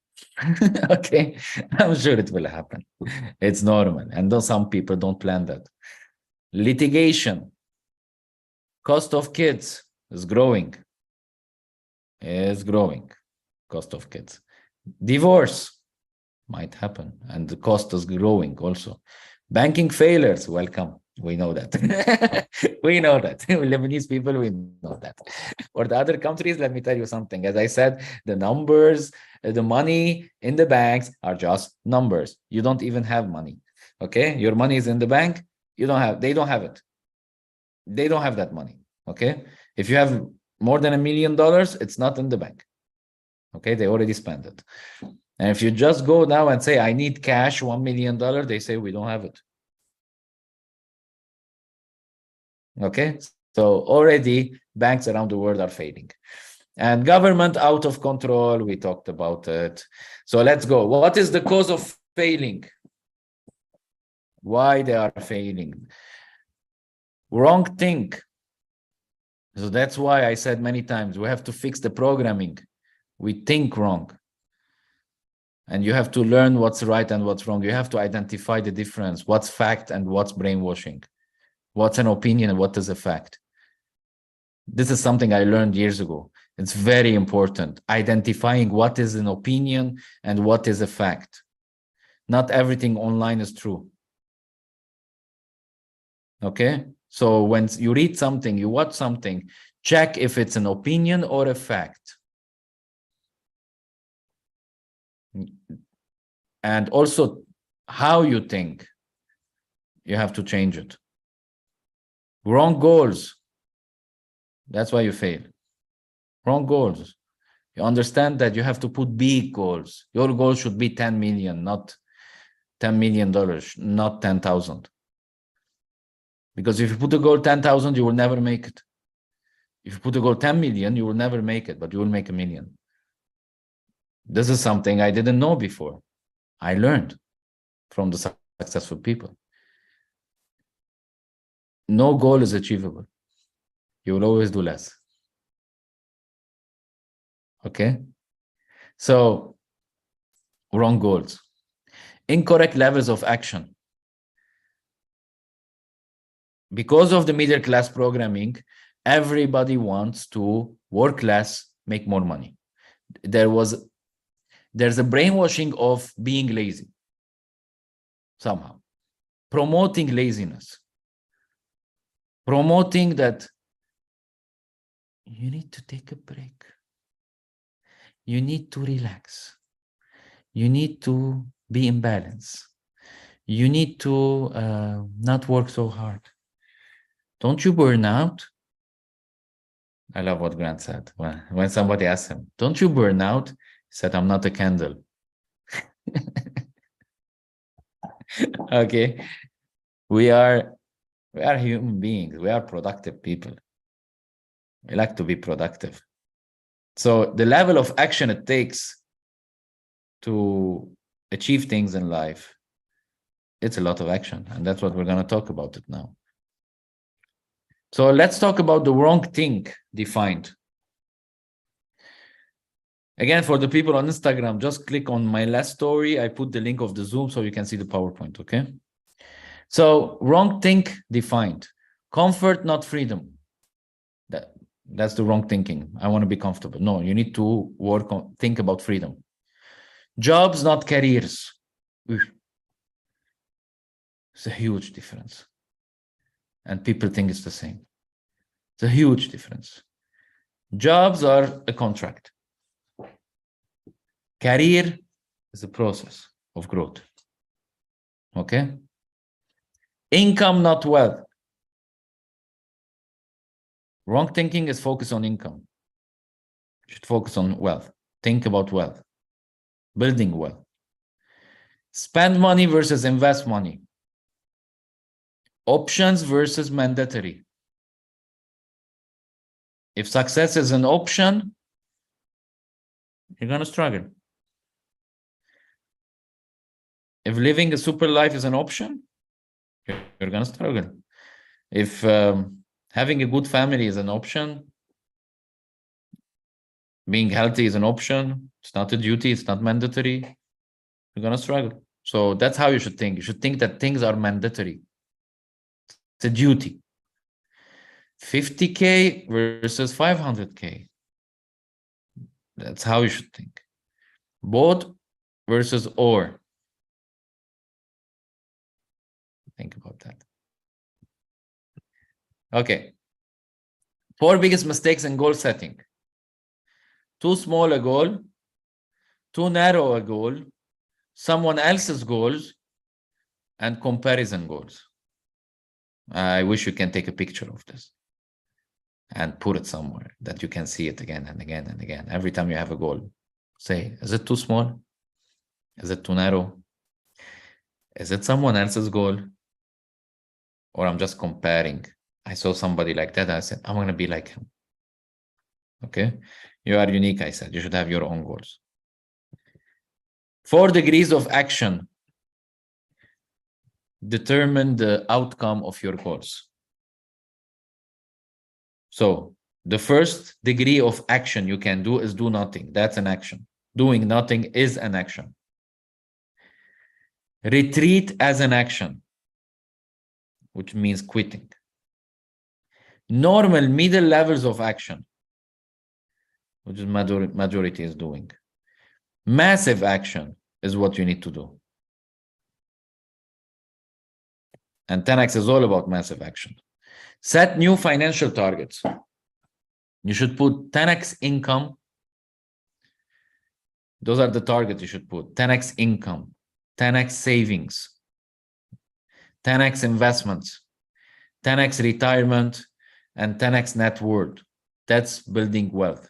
Okay, I'm sure it will happen. It's normal. And though some people don't plan that. Litigation. Cost of kids is growing. Is growing. Cost of kids. Divorce might happen. And the cost is growing also. Banking failures. Welcome. We know that. We know that. Lebanese people, we know that. For the other countries, let me tell you something. As I said, the numbers, the money in the banks are just numbers. You don't even have money. Okay? Your money is in the bank. They don't have it. They don't have that money. Okay? If you have more than $1 million, it's not in the bank. Okay? They already spent it. And if you just go now and say, I need cash, $1 million, they say, we don't have it. Okay, so already banks around the world are failing. And government out of control, we talked about it. So let's go. What is the cause of failing? Why they are failing? Wrong thing. So that's why I said many times, we have to fix the programming. We think wrong. And you have to learn what's right and what's wrong. You have to identify the difference, what's fact and what's brainwashing. What's an opinion and what is a fact? This is something I learned years ago. It's very important. Identifying what is an opinion and what is a fact. Not everything online is true. Okay? So when you read something, you watch something, check if it's an opinion or a fact. And also how you think, you have to change it. Wrong goals. That's why you fail. Wrong goals. You understand that you have to put big goals. Your goal should be 10 million, not $10 million, not 10,000. Because if you put a goal 10,000, you will never make it. If you put a goal 10 million, you will never make it, but you will make $1 million. This is something I didn't know before. I learned from the successful people. No goal is achievable. You will always do less. Okay? So, wrong goals. Incorrect levels of action. because of the middle class programming, everybody wants to work less, make more money. There's a brainwashing of being lazy somehow, promoting laziness, promoting that you need to take a break, you need to relax, you need to be in balance, you need to not work so hard. Don't you burn out? I love what Grant said. When somebody asked him, don't you burn out? He said, I'm not a candle. Okay. We are human beings. We are productive people. We like to be productive. So the level of action it takes to achieve things in life, it's a lot of action. And that's what we're going to talk about it now. So let's talk about the wrong thing defined. Again, for the people on Instagram, just click on my last story. I put the link of the Zoom so you can see the PowerPoint, okay? So wrong thing defined. Comfort, not freedom. That's the wrong thinking. I want to be comfortable. No, you need to think about freedom. Jobs, not careers. It's a huge difference. And people think it's the same. It's a huge difference. Jobs are a contract. Career is a process of growth. Okay? Income, not wealth. Wrong thinking is focus on income. You should focus on wealth. Think about wealth. Building wealth. Spend money versus invest money. Options versus mandatory. If success is an option, you're going to struggle. If living a super life is an option, you're going to struggle. If having a good family is an option, being healthy is an option, it's not a duty, it's not mandatory, you're going to struggle. So that's how you should think. You should think that things are mandatory. It's a duty. 50K versus 500K. That's how you should think. Both versus or. Think about that. Okay. 4 biggest mistakes in goal setting. Too small a goal, too narrow a goal, someone else's goals, and comparison goals. I wish you can take a picture of this and put it somewhere that you can see it again and again and again. Every time you have a goal, say, is it too small? Is it too narrow? Is it someone else's goal? Or I'm just comparing. I saw somebody like that. I said, I'm going to be like him. Okay. You are unique. I said, you should have your own goals. 4 degrees of action determine the outcome of your goals. So the first degree of action you can do is do nothing. That's an action. Doing nothing is an action. Retreat as an action, which means quitting. Normal middle levels of action, which is majority is doing. Massive action is what you need to do. And 10X is all about massive action. Set new financial targets. You should put 10X income. Those are the targets you should put. 10X income, 10X savings, 10X investments, 10X retirement, and 10X net worth. That's building wealth.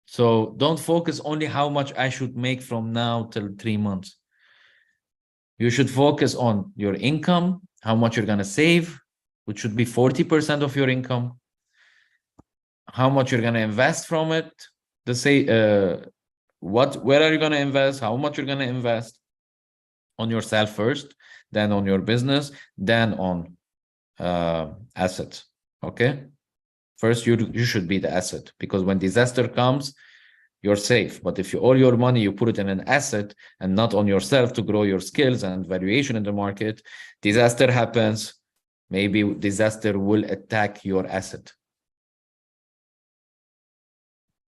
So don't focus only how much I should make from now till 3 months. You should focus on your income, how much you're going to save, which should be 40% of your income, how much you're going to invest from it, where are you going to invest, how much you're going to invest on yourself first, then on your business, then on assets. Okay. First, you should be the asset, because when disaster comes, you're safe. But if all your money, you put it in an asset and not on yourself to grow your skills and valuation in the market, disaster happens. Maybe disaster will attack your asset.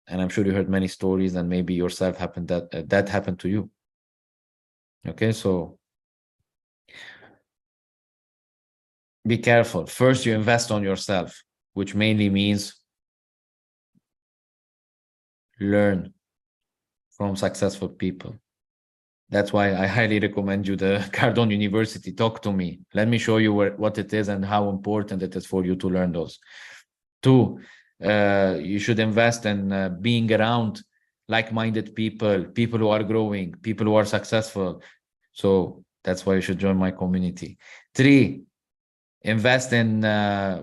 And I'm sure you heard many stories, and maybe yourself happened that happened to you. Okay, so be careful. First, you invest on yourself, which mainly means learn from successful people. That's why I highly recommend you the Cardone University. Talk to me. Let me show you what it is and how important it is for you to learn those. 2, you should invest in being around like-minded people, people who are growing, people who are successful. So that's why you should join my community. 3, invest in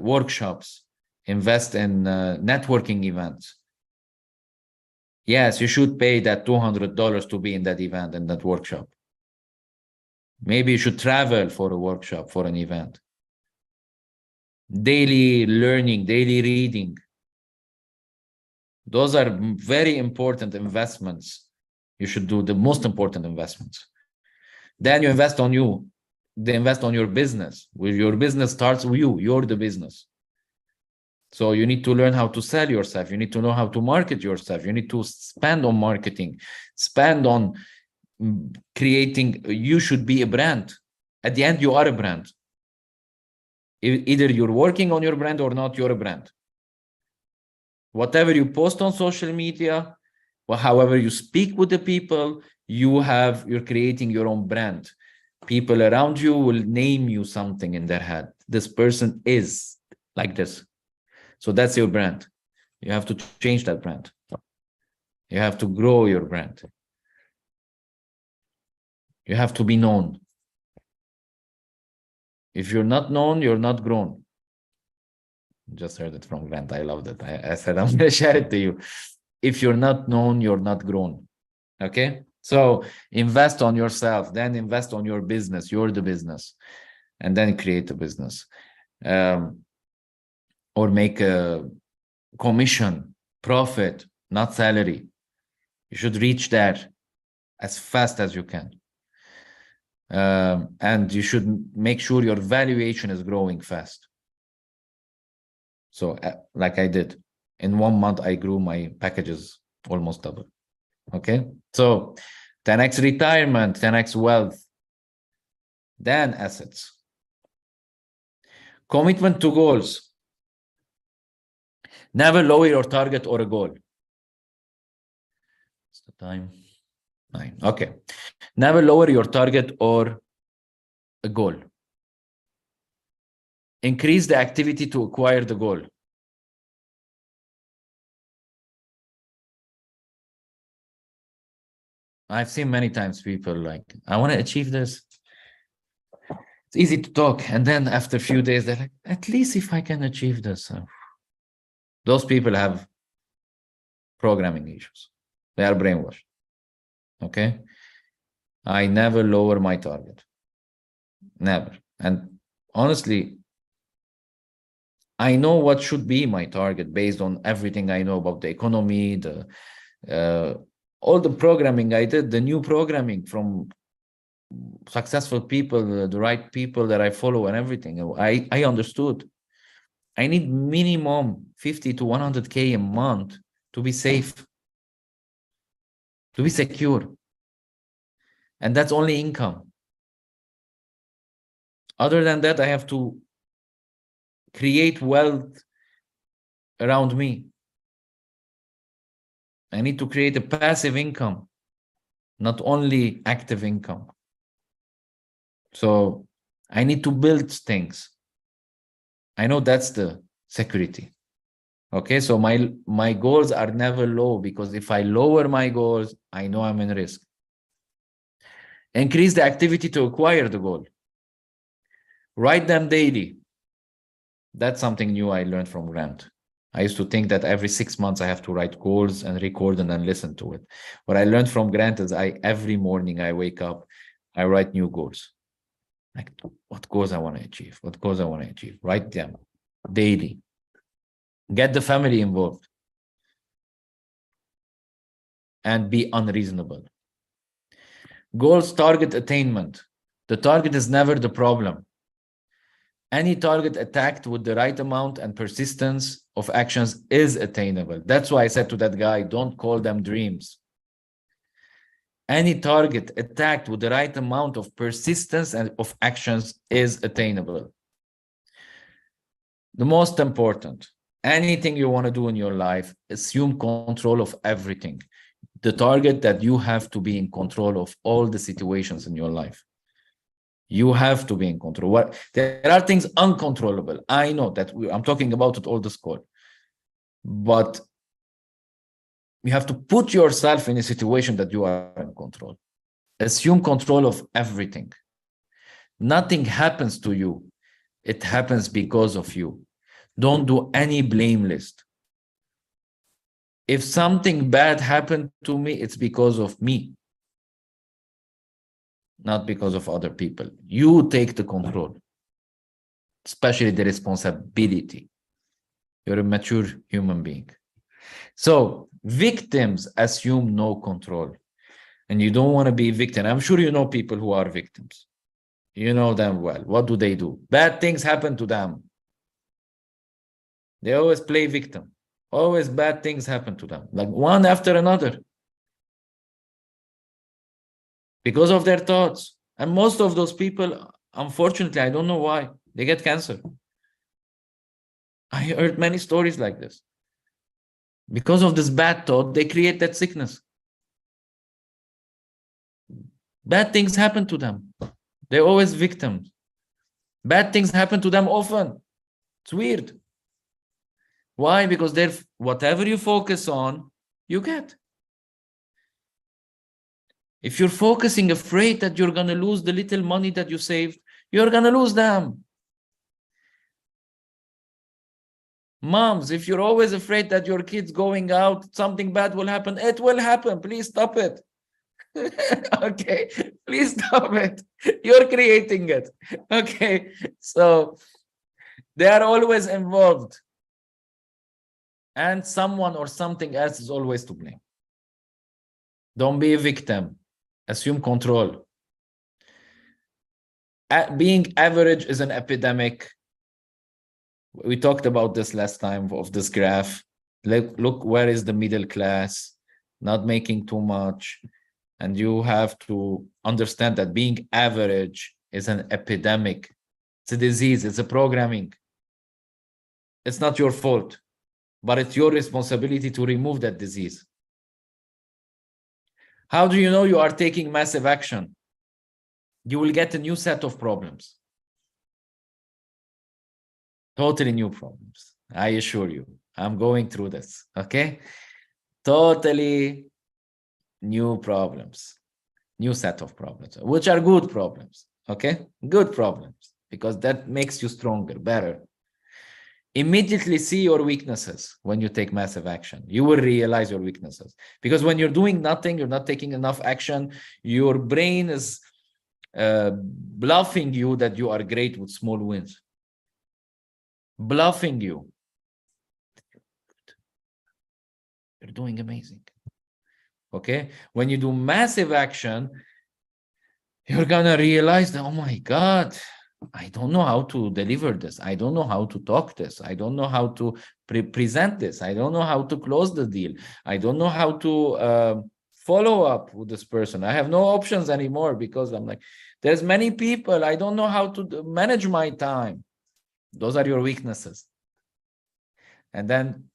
workshops, invest in networking events. Yes, you should pay that $200 to be in that event, in that workshop. Maybe you should travel for a workshop, for an event. Daily learning, daily reading. Those are very important investments. You should do the most important investments. Then you invest on you. They invest on your business. Where your business starts with you. You're the business. So you need to learn how to sell yourself. You need to know how to market yourself. You need to spend on marketing, spend on creating. You should be a brand. At the end, you are a brand. Either you're working on your brand or not, you're a brand. Whatever you post on social media, or however you speak with the people, you're creating your own brand. People around you will name you something in their head. This person is like this. So that's your brand. You have to change that brand. You have to grow your brand. You have to be known. If you're not known, you're not grown. Just heard it from Grant. I loved it. I said, I'm going to share it to you. If you're not known, you're not grown. Okay? So invest on yourself, then invest on your business. You're the business. And then create a business. Or make a commission, profit, not salary. You should reach there as fast as you can. And you should make sure your valuation is growing fast. So like I did, in 1 month, I grew my packages almost double. Okay. So 10x retirement, 10x wealth, then assets. Commitment to goals. Never lower your target or a goal. What's the time? 9. Okay. Never lower your target or a goal. Increase the activity to acquire the goal. I've seen many times people like, I want to achieve this. It's easy to talk. And then after a few days, they're like, at least if I can achieve this. Those people have programming issues. They are brainwashed. Okay. I never lower my target. Never. And honestly, I know what should be my target based on everything I know about the economy, all the programming I did, the new programming from successful people, the right people that I follow and everything. I understood. I need minimum 50 to 100K a month to be safe, to be secure. And that's only income. Other than that, I have to create wealth around me. I need to create a passive income, not only active income. So I need to build things. I know that's the security. Okay, so my goals are never low, because if I lower my goals, I know I'm in risk. Increase the activity to acquire the goal. Write them daily. That's something new I learned from Grant. I used to think that every 6 months I have to write goals and record and then listen to it. What I learned from Grant is every morning I wake up, I write new goals. Like, what goals I want to achieve? What goals I want to achieve? Write them daily. Get the family involved. and be unreasonable. Goals target attainment. The target is never the problem. Any target attacked with the right amount and persistence of actions is attainable. That's why I said to that guy, don't call them dreams. Any target attacked with the right amount of persistence and of actions is attainable. The most important, anything you want to do in your life, assume control of everything. The target that you have to be in control of all the situations in your life. You have to be in control. There are things uncontrollable. I know that I'm talking about it all this call. But you have to put yourself in a situation that you are in control. Assume control of everything. Nothing happens to you. It happens because of you. Don't do any blame list. If something bad happened to me, it's because of me, not because of other people. You take the control, especially the responsibility. You're a mature human being. So victims assume no control, and you don't want to be a victim. I'm sure you know people who are victims. You know them well. What do? Bad things happen to them. They always play victim. Always bad things happen to them, like one after another, because of their thoughts. And most of those people, unfortunately, I don't know why, they get cancer. I heard many stories like this. Because of this bad thought, they create that sickness. Bad things happen to them. They're always victims. Bad things happen to them often. It's weird. Why? Because whatever you focus on, you get. If you're focusing afraid that you're going to lose the little money that you saved, you're going to lose them. Moms, if you're always afraid that your kid's going out, something bad will happen, it will happen. Please stop it. Okay, please stop it. You're creating it. Okay, so they are always involved. And someone or something else is always to blame. Don't be a victim. Assume control. Being average is an epidemic. We talked about this last time of this graph. Look, where is the middle class? Not making too much. And you have to understand that being average is an epidemic. It's a disease. It's a programming. It's not your fault, but it's your responsibility to remove that disease. How do you know you are taking massive action? You will get a new set of problems. Totally new problems. I assure you. I'm going through this. Okay? Totally new problems. New set of problems, which are good problems. Okay? Good problems. Because that makes you stronger, better. Immediately see your weaknesses when you take massive action. You will realize your weaknesses. Because when you're doing nothing, you're not taking enough action, your brain is bluffing you that you are great with small wins. Bluffing you. You're doing amazing. Okay? When you do massive action, you're going to realize that, oh my God, I don't know how to deliver this. I don't know how to talk this. I don't know how to present this. I don't know how to close the deal. I don't know how to follow up with this person. I have no options anymore because I'm like, there's many people. I don't know how to manage my time. Those are your weaknesses. And then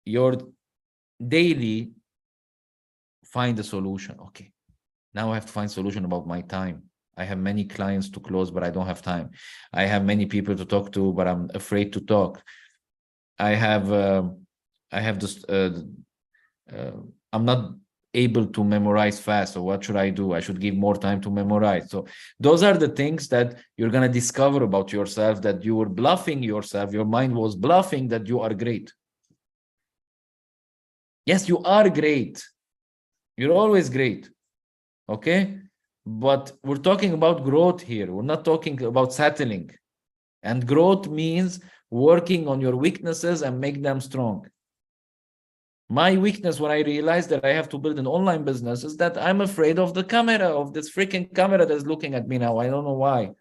your daily find a solution. Okay, now I have to find a solution about my time. I have many clients to close, but I don't have time. I have many people to talk to, but I'm afraid to talk. I have this. I'm not able to memorize fast. So what should I do? I should give more time to memorize. So those are the things that you're gonna discover about yourself, that you were bluffing yourself. Your mind was bluffing that you are great. Yes, you are great. You're always great. Okay. But we're talking about growth here. We're not talking about settling. And growth means working on your weaknesses and make them strong. My weakness when I realized that I have to build an online business is that I'm afraid of the camera, of this freaking camera that's looking at me now. I don't know why.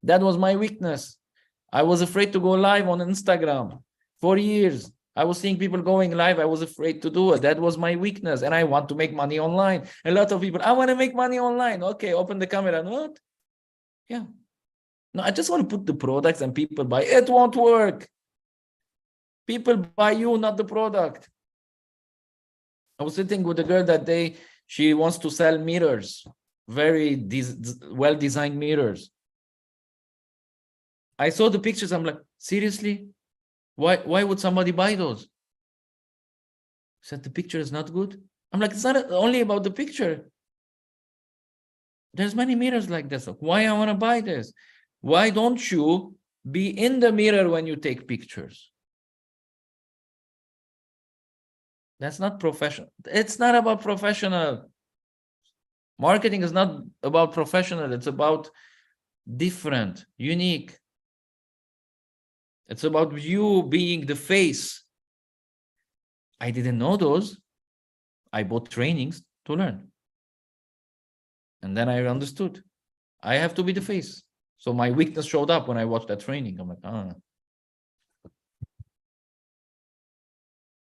That was my weakness. I was afraid to go live on Instagram for years. I was seeing people going live. I was afraid to do it. That was my weakness. And I want to make money online. A lot of people, I want to make money online. Okay, open the camera. What? Yeah. No, I just want to put the products and people buy. It won't work. People buy you, not the product. I was sitting with a girl that day. She wants to sell mirrors, very well-designed mirrors. I saw the pictures. I'm like, seriously? Why would somebody buy those? Said the picture is not good. I'm like, it's not only about the picture. There's many mirrors like this. Why I want to buy this? Why don't you be in the mirror when you take pictures? That's not professional. It's not about professional. Marketing is not about professional. It's about different, unique. It's about you being the face. I didn't know those. I bought trainings to learn. And then I understood. I have to be the face. So my weakness showed up when I watched that training. I'm like, ah.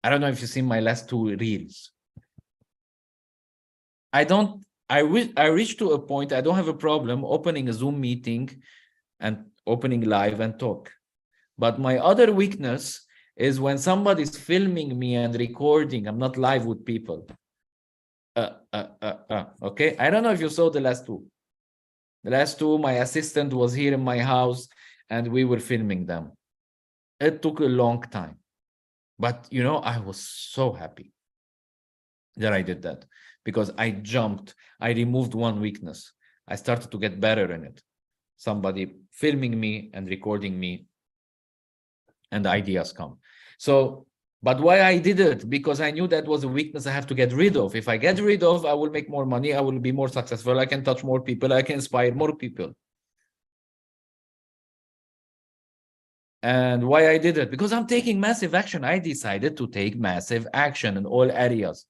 I don't know if you've seen my last two reels. I reached to a point, I don't have a problem opening a Zoom meeting and opening live and talk. But my other weakness is when somebody's filming me and recording, I'm not live with people. Okay, I don't know if you saw the last two. The last two, my assistant was here in my house and we were filming them. It took a long time. But, you know, I was so happy that I did that because I jumped. I removed one weakness. I started to get better in it. Somebody filming me and recording me, and the ideas come. So, but why I did it? Because I knew that was a weakness I have to get rid of. If I get rid of, I will make more money. I will be more successful. I can touch more people. I can inspire more people. And why I did it? Because I'm taking massive action. I decided to take massive action in all areas.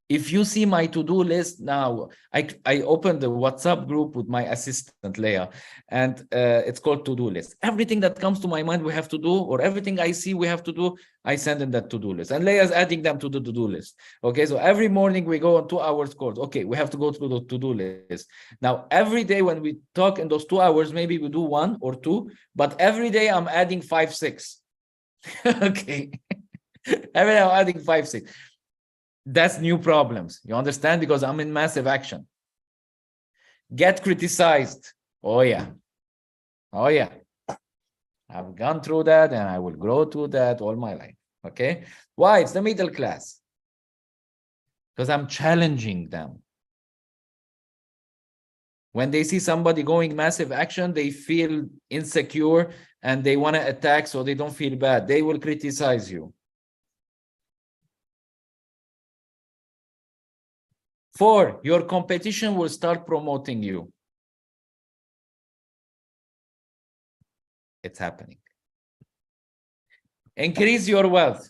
If you see my to-do list now, I opened the WhatsApp group with my assistant, Leah, and it's called to-do list. Everything that comes to my mind we have to do, or everything I see we have to do, I send in that to-do list. And Leah's adding them to the to-do list. Okay, so every morning we go on 2 hours course. Okay, we have to go through the to-do list. Now, every day when we talk in those 2 hours, maybe we do 1 or 2, but every day I'm adding 5, 6. Okay, every day I'm adding 5, 6. That's new problems. You understand? Because I'm in massive action. Get criticized. Oh, yeah. Oh, yeah. I've gone through that and I will grow through that all my life. Okay. Why? It's the middle class. Because I'm challenging them. When they see somebody going massive action, they feel insecure and they want to attack so they don't feel bad. They will criticize you. 4, your competition will start promoting you. It's happening. Increase your wealth.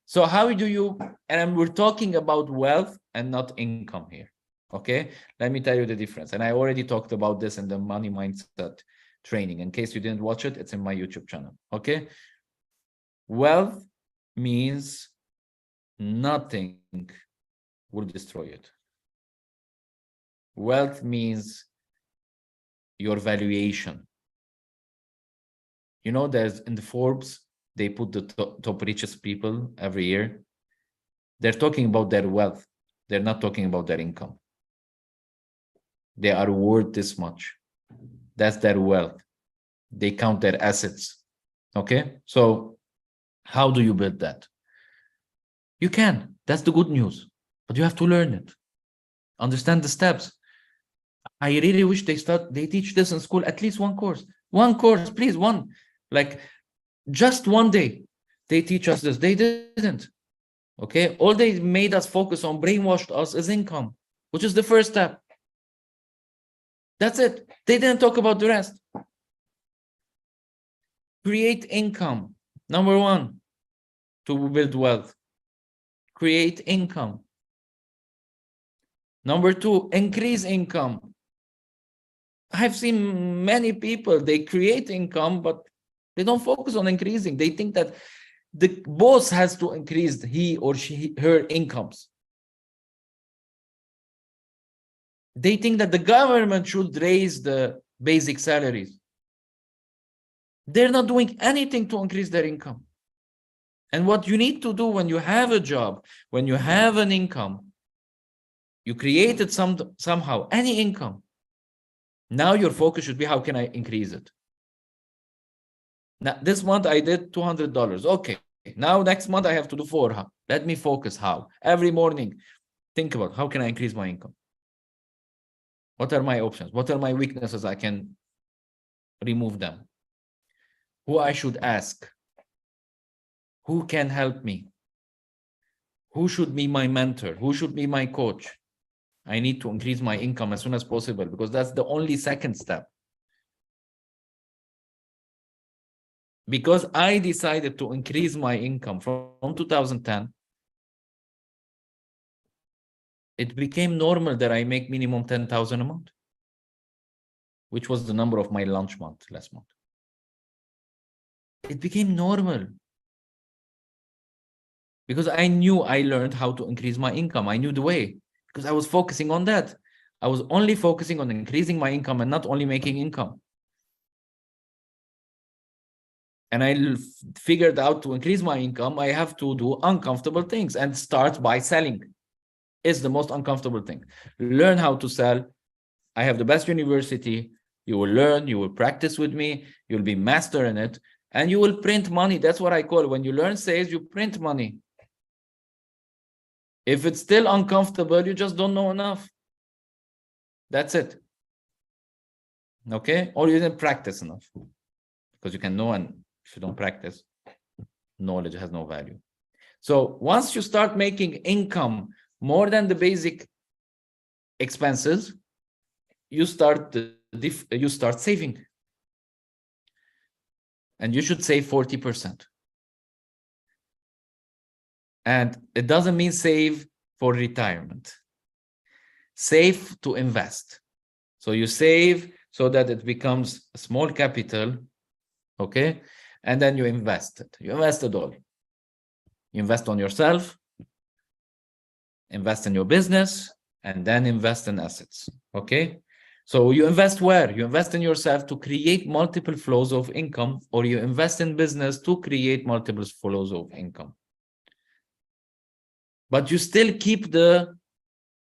So how do you, and we're talking about wealth and not income here. Okay, let me tell you the difference. And I already talked about this in the money mindset training. In case you didn't watch it, it's in my YouTube channel. Okay, wealth means nothing will destroy it. Wealth means your valuation. You know, there's in the Forbes, they put the top richest people every year. They're talking about their wealth. They're not talking about their income. They are worth this much. That's their wealth. They count their assets. Okay, so how do you build that? You can. That's the good news. But you have to learn it. Understand the steps. I really wish they teach this in school, at least one course. One course, please, one. Like just one day they teach us this. They didn't. Okay, all they made us focus on, brainwashed us, is income, which is the first step. That's it. They didn't talk about the rest. Create income. Number 1. to build wealth? Create income. Number two, increase income. I've seen many people, they create income, but they don't focus on increasing. They think that the boss has to increase he or her incomes. They think that the government should raise the basic salaries. They're not doing anything to increase their income. And what you need to do when you have a job, when you have an income, you created somehow any income. Now your focus should be, how can I increase it? Now this month I did $200. Okay. Now next month I have to do $400. Let me focus how. Every morning, think about how can I increase my income? What are my options? What are my weaknesses? I can remove them. Who I should ask? Who can help me? Who should be my mentor? Who should be my coach? I need to increase my income as soon as possible because that's the only second step. Because I decided to increase my income from 2010, it became normal that I make minimum 10,000 a month, which was the number of my lunch month last month. It became normal because I knew I learned how to increase my income. I knew the way because I was focusing on that. I was only focusing on increasing my income and not only making income. And I figured out to increase my income, I have to do uncomfortable things and start by selling. It's the most uncomfortable thing. Learn how to sell. I have the best university. You will learn, you will practice with me, you'll be master in it, and you will print money. That's what I call when you learn sales, you print money. If it's still uncomfortable, you just don't know enough. That's it. Okay? Or you didn't practice enough. Because you can know, and if you don't practice, knowledge has no value. So once you start making income more than the basic expenses, you start saving. And you should save 40%. And it doesn't mean save for retirement. Save to invest. So you save so that it becomes a small capital, okay? And then you invest it. You invest it all. You invest on yourself, invest in your business, and then invest in assets, okay? So you invest where? You invest in yourself to create multiple flows of income, or you invest in business to create multiple flows of income. But you still keep the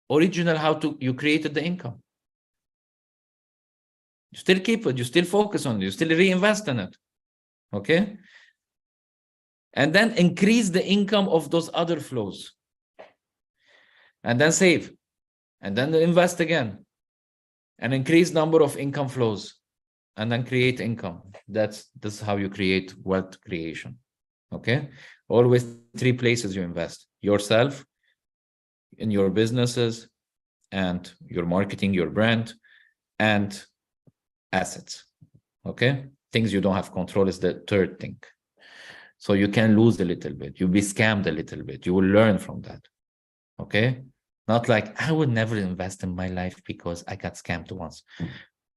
original you created the income. You still keep it, you still focus on it, you still reinvest in it, okay? And then increase the income of those other flows. And then save, and then invest again, and increase number of income flows, and then create income. This is how you create wealth creation, okay? Always 3 places you invest: yourself, in your businesses, and your marketing, your brand, and assets, okay? Things you don't have control is the third thing. So you can lose a little bit, you'll be scammed a little bit, you will learn from that, okay? Not like, I would never invest in my life because I got scammed once.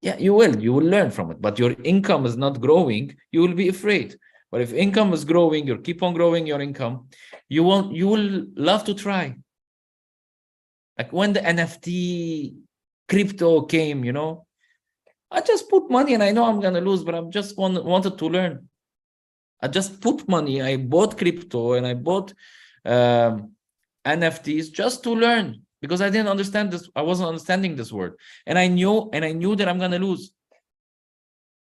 Yeah, you will learn from it, but your income is not growing, you will be afraid. But if income is growing, you keep on growing your income, you will love to try. Like when the NFT crypto came, you know, I just put money and I know I'm gonna lose, but I just wanted to learn. I just put money, I bought crypto and I bought NFTs just to learn, because I didn't understand this. I wasn't understanding this word, and I knew that I'm gonna lose.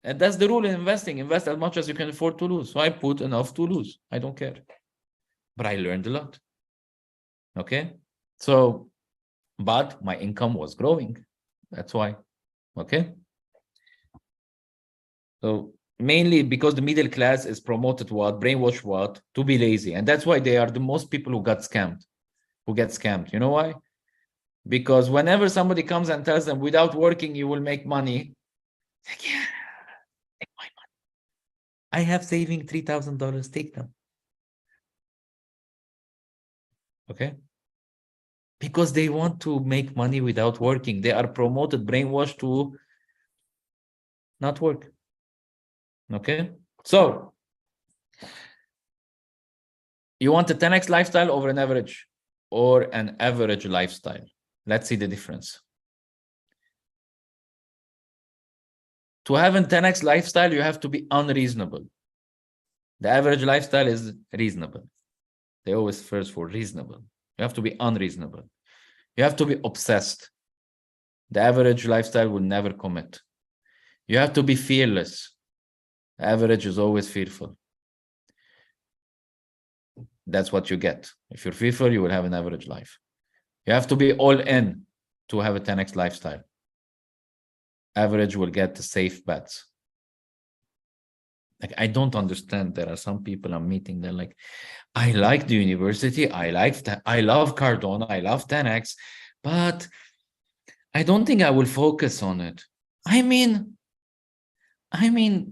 And that's the rule in investing: invest as much as you can afford to lose. So I put enough to lose. I don't care, but I learned a lot. Okay, so but my income was growing. That's why. Okay, so mainly because the middle class is promoted brainwashed to be lazy, and that's why they are the most people who get scammed. You know why? Because whenever somebody comes and tells them without working you will make money, like, yeah, take my money. I have saving $3,000, take them. Okay? Because they want to make money without working. They are promoted, brainwashed to not work. Okay? So, you want a 10x lifestyle over an average or an average lifestyle? Let's see the difference. To have a 10x lifestyle, you have to be unreasonable. The average lifestyle is reasonable. They always first for reasonable. You have to be unreasonable. You have to be obsessed. The average lifestyle will never commit. You have to be fearless. The average is always fearful. That's what you get. If you're fearful, you will have an average life. You have to be all in to have a 10x lifestyle. Average will get the safe bets. Like, I don't understand. There are some people I'm meeting, they're like, I like the university, I love Cardone, I love 10x, but I don't think I will focus on it. I mean,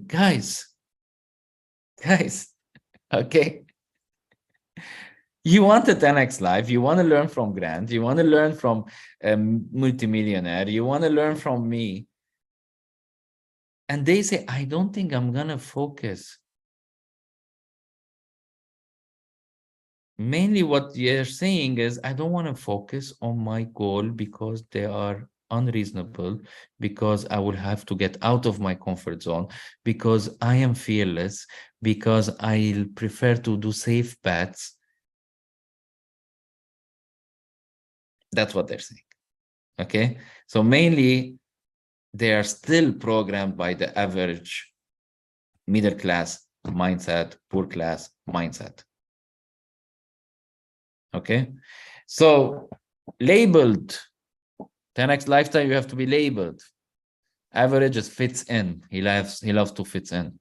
guys, okay. You want a 10x life, you want to learn from Grant, you want to learn from a multimillionaire, you want to learn from me. And they say, I don't think I'm going to focus. Mainly what you're saying is, I don't want to focus on my goal because they are unreasonable, because I will have to get out of my comfort zone, because I am fearless, because I prefer to do safe bets. That's what they're saying. Okay. So mainly they are still programmed by the average middle class mindset, poor class mindset. Okay. So labeled 10x lifestyle, you have to be labeled. Average just fits in. He loves to fit in.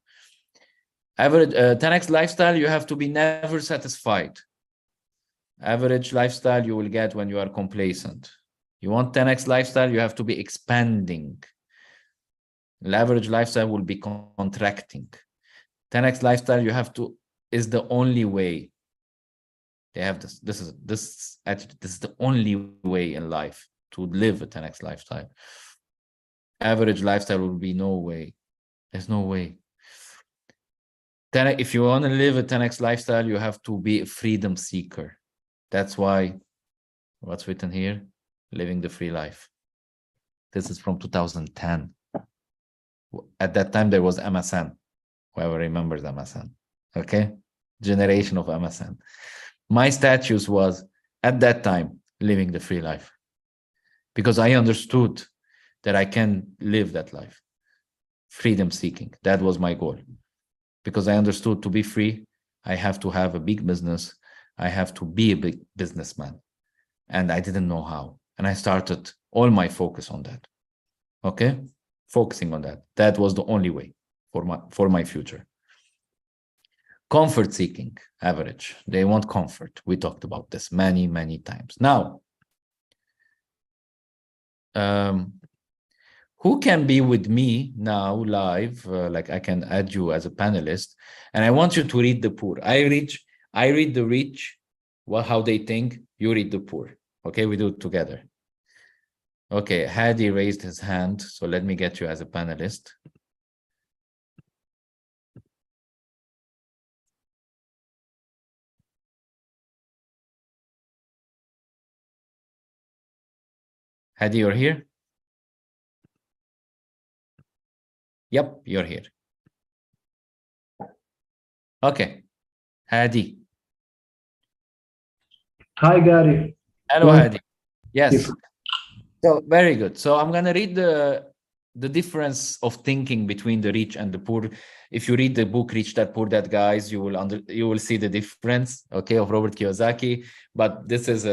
Average 10x lifestyle, you have to be never satisfied. Average lifestyle you will get when you are complacent. You want 10x lifestyle, you have to be expanding. The average lifestyle will be contracting. 10x lifestyle, you have to, is the only way. They have this is the only way in life to live a 10x lifestyle. Average lifestyle will be no way. There's no way. If you want to live a 10x lifestyle, you have to be a freedom seeker. That's why, what's written here? Living the free life. This is from 2010. At that time, there was MSN. Whoever remembers MSN. Okay? Generation of MSN. My status was, at that time, living the free life. Because I understood that I can live that life. Freedom seeking. That was my goal. Because I understood to be free, I have to have a big business. I have to be a big businessman. And I didn't know how. And I started all my focus on that. Okay? Focusing on that. That was the only way for my future. Comfort seeking, average. They want comfort. We talked about this many, many times. Now, who can be with me now live? Like, I can add you as a panelist, and I want you to read the poor. I read the rich, how they think. You read the poor. Okay, we do it together. Okay, Hadi raised his hand, so let me get you as a panelist. Hadi, you're here? Yep, you're here. Okay, Hadi. Hi, Gary. Hello, Hadi. Yes. So very good. So I'm gonna read the difference of thinking between the rich and the poor. If you read the book Rich Dad Poor Dad, guys, you will see the difference, okay, of Robert Kiyosaki. But this is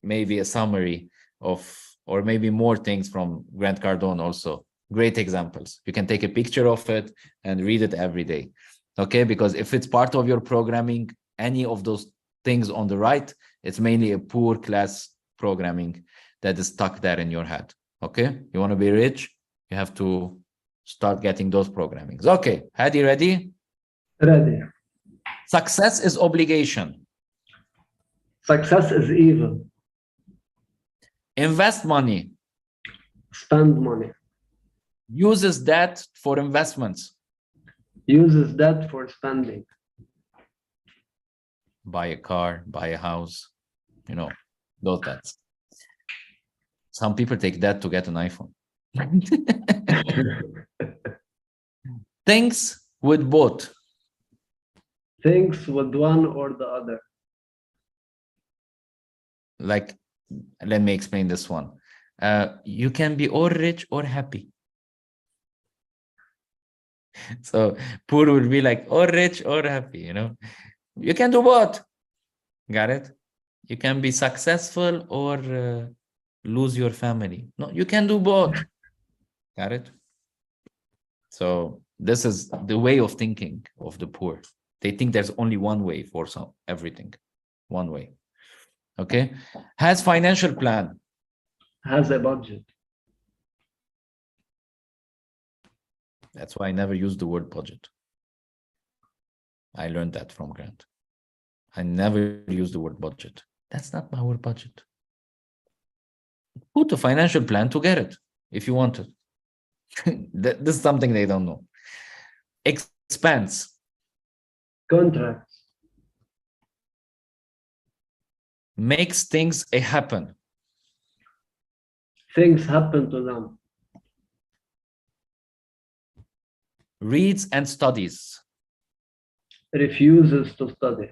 maybe a summary of, or maybe more things from Grant Cardone also. Great examples. You can take a picture of it and read it every day, okay? Because if it's part of your programming, any of those things on the right, it's mainly a poor class programming that is stuck there in your head. Okay, you want to be rich, you have to start getting those programmings. Okay, Hadi, ready? Ready. Success is obligation. Success is evil. Invest money. Spend money. Uses that for investments. Uses that for spending. Buy a car, buy a house, you know, those debts. Some people take that to get an iPhone. Things with both. Things with one or the other. Like, let me explain this one. You can be or rich or happy. So poor will be like or rich or happy, you know. You can do both. Got it? You can be successful or lose your family. No, you can do both. Got it? So this is the way of thinking of the poor. They think there's only one way for everything. One way. Okay? Has financial plan. Has a budget. That's why I never use the word budget. I learned that from Grant. I never use the word budget. That's not our budget. Put a financial plan to get it if you want it. This is something they don't know. Expense. Contracts. Makes things happen. Things happen to them. Reads and studies. Refuses to study.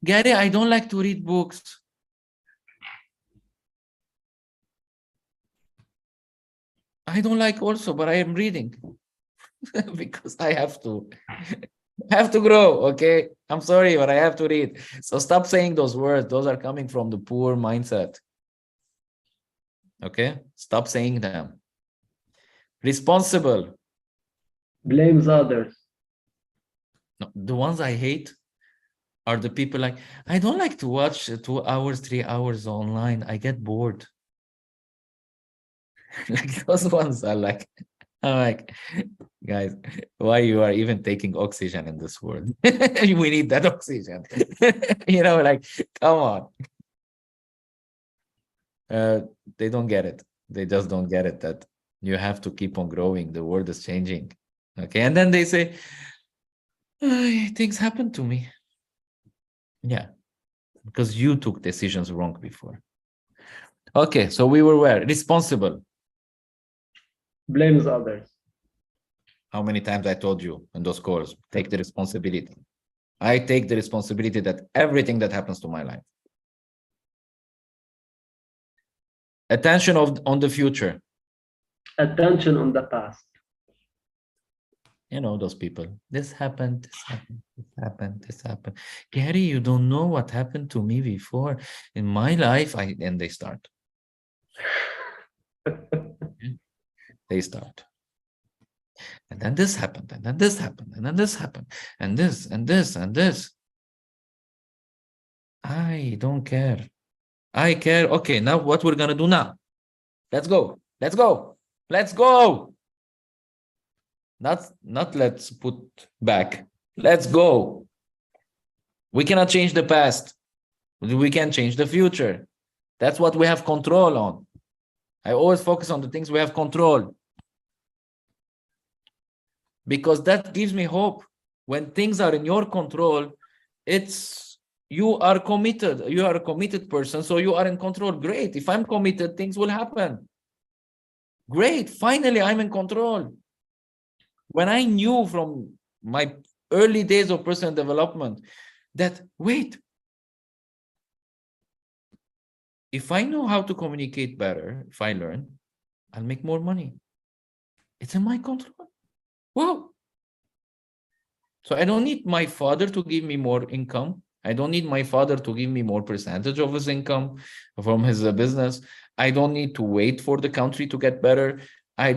Gary, I don't like to read books. I don't like also, but I am reading because I have to grow. Okay, I'm sorry, but I have to read. So stop saying those words. Those are coming from the poor mindset. Okay, stop saying them. Responsible. Blames others. No, the ones I hate are the people like, I don't like to watch 2 hours, 3 hours online. I get bored. Like those ones are like, I'm like, guys, why you are even taking oxygen in this world? We need that oxygen. You know, like, come on. They don't get it. They just don't get it that you have to keep on growing. The world is changing. Okay. And then they say, things happen to me. Yeah. Because you took decisions wrong before. Okay. So we were where? Responsible. Blames others. How many times I told you in those calls, take the responsibility. I take the responsibility that everything that happens to my life. Attention on the future. Attention on the past. You know, those people. This happened, this happened, this happened, this happened. Gary, you don't know what happened to me before in my life. And they start. They start. And then this happened, and then this happened, and then this happened, and this, and this, and this. I don't care. I care. Okay, now what we're going to do now? Let's go. Let's go. Let's go. Not let's put back. Let's go. We cannot change the past. We can change the future. That's what we have control on. I always focus on the things we have control. Because that gives me hope. When things are in your control, you are committed. You are a committed person, so you are in control. Great. If I'm committed, things will happen. Great. Finally, I'm in control. When I knew from my early days of personal development that, wait, if I know how to communicate better, if I learn, I'll make more money. It's in my control. Wow. So I don't need my father to give me more income. I don't need my father to give me more percentage of his income from his business. I don't need to wait for the country to get better. I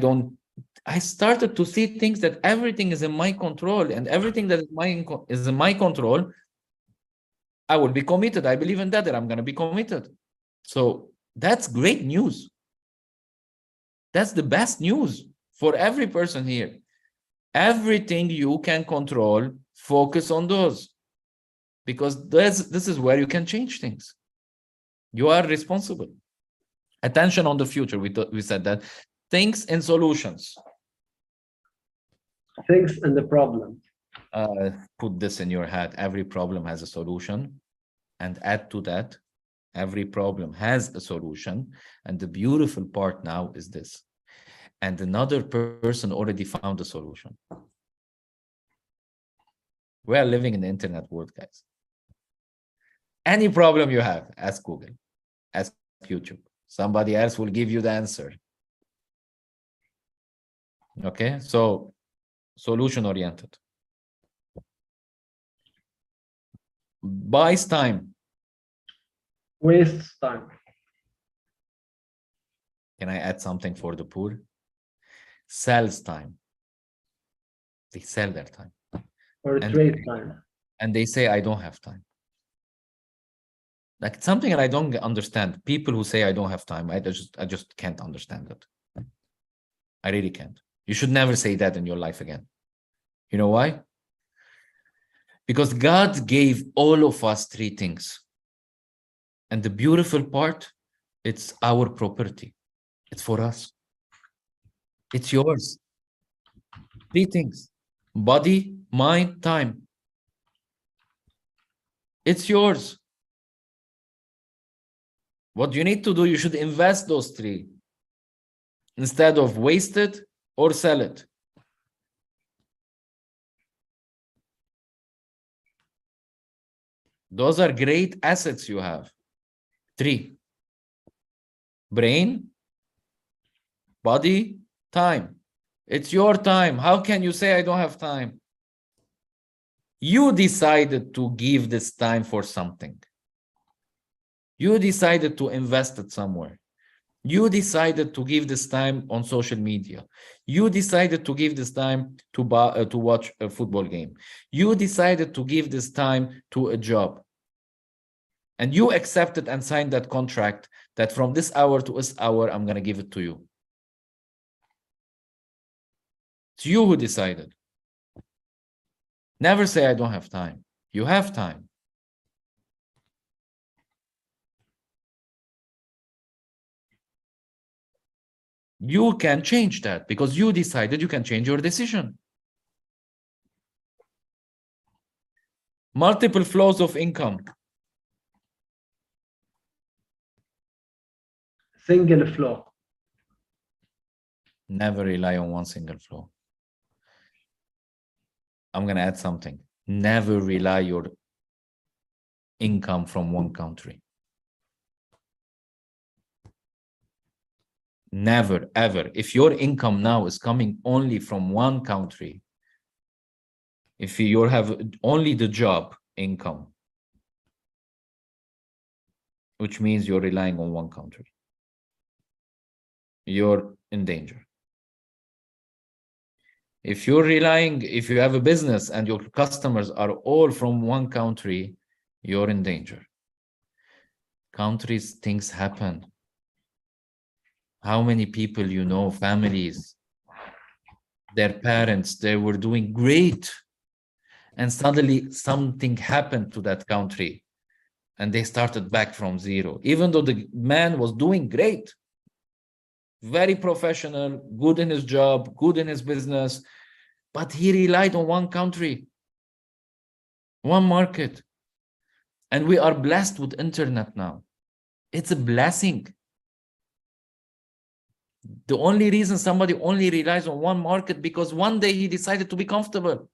started to see things that everything is in my control, and everything that is in my control, I will be committed. I believe in that I'm going to be committed. So that's great news. That's the best news for every person here. Everything you can control, focus on those. Because this is where you can change things. You are responsible. Attention on the future. We said that. Things and solutions. Things and the problem. Put this in your head. Every problem has a solution. And add to that, every problem has a solution. And the beautiful part now is this. And another person already found a solution. We are living in the internet world, guys. Any problem you have, ask Google, ask YouTube. Somebody else will give you the answer. Okay, so solution oriented. Buys time. Wastes time. Can I add something for the poor? Sells time. They sell their time. Or trade time. And they say, I don't have time. Like, it's something that I don't understand. People who say I don't have time, I just can't understand it. I really can't. You should never say that in your life again. You know why? Because God gave all of us three things. And the beautiful part, it's our property. It's for us. It's yours. Three things: body, mind, time. It's yours. What you need to do, you should invest those three instead of waste it or sell it. Those are great assets you have. Three: brain, body, time. It's your time. How can you say I don't have time? You decided to give this time for something. You decided to invest it somewhere. You decided to give this time on social media. You decided to give this time to watch a football game. You decided to give this time to a job. And you accepted and signed that contract that from this hour to this hour, I'm going to give it to you. It's you who decided. Never say, I don't have time. You have time. You can change that because you decided. You can change your decision. Multiple flows of income. Single flow. Never rely on one single flow. I'm going to add something. Never rely your income from one country. Never, ever. If your income now is coming only from one country, if you have only the job income, which means you're relying on one country, you're in danger. If you have a business and your customers are all from one country, you're in danger. Countries, things happen. How many people you know, families, their parents, they were doing great. And suddenly something happened to that country and they started back from zero. Even though the man was doing great, very professional, good in his job, good in his business, but he relied on one country, one market. And we are blessed with internet now. It's a blessing. The only reason somebody only relies on one market because one day he decided to be comfortable.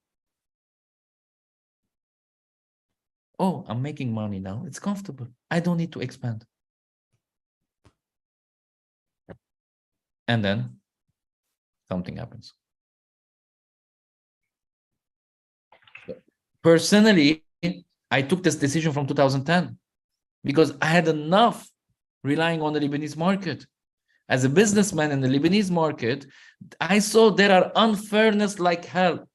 Oh, I'm making money now. It's comfortable. I don't need to expand. And then something happens. Personally, I took this decision from 2010 because I had enough relying on the Lebanese market. As a businessman in the Lebanese market, I saw there are unfairness like hell.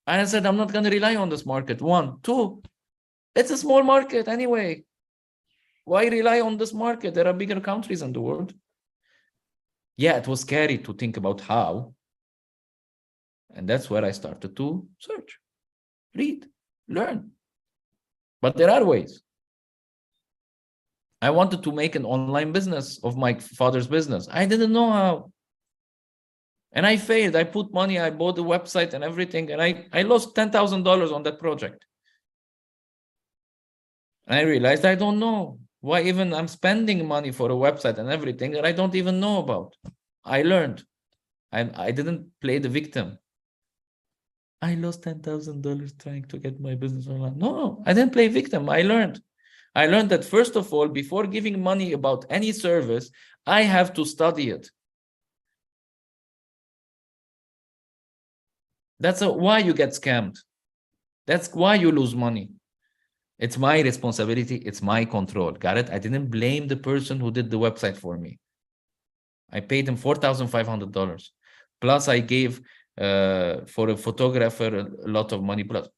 And I said, I'm not going to rely on this market. One. Two, it's a small market anyway. Why rely on this market? There are bigger countries in the world. Yeah, it was scary to think about how. And that's where I started to search, read, learn. But there are ways. I wanted to make an online business of my father's business. I didn't know how. And I failed. I put money, I bought the website and everything, and I lost $10,000 on that project. And I realized I don't know why even I'm spending money for a website and everything that I don't even know about. I learned. I didn't play the victim. I lost $10,000 trying to get my business online. No, I didn't play victim. I learned. I learned that first of all, before giving money about any service, I have to study it. That's why you get scammed. That's why you lose money. It's my responsibility. It's my control. Got it? I didn't blame the person who did the website for me. I paid him $4,500. Plus I gave for a photographer a lot of money, plus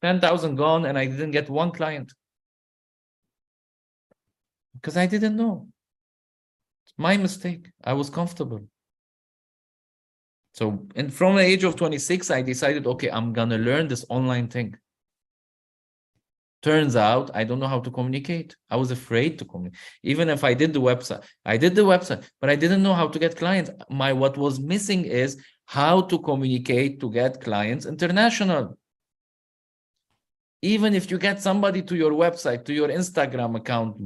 10,000 gone, and I didn't get one client. Because I didn't know. It's my mistake. I was comfortable. So, and from the age of 26, I decided, okay, I'm gonna learn this online thing. Turns out I don't know how to communicate. I was afraid to communicate. Even if I did the website, but I didn't know how to get clients. What was missing is how to communicate to get clients international. Even if you get somebody to your website, to your Instagram account,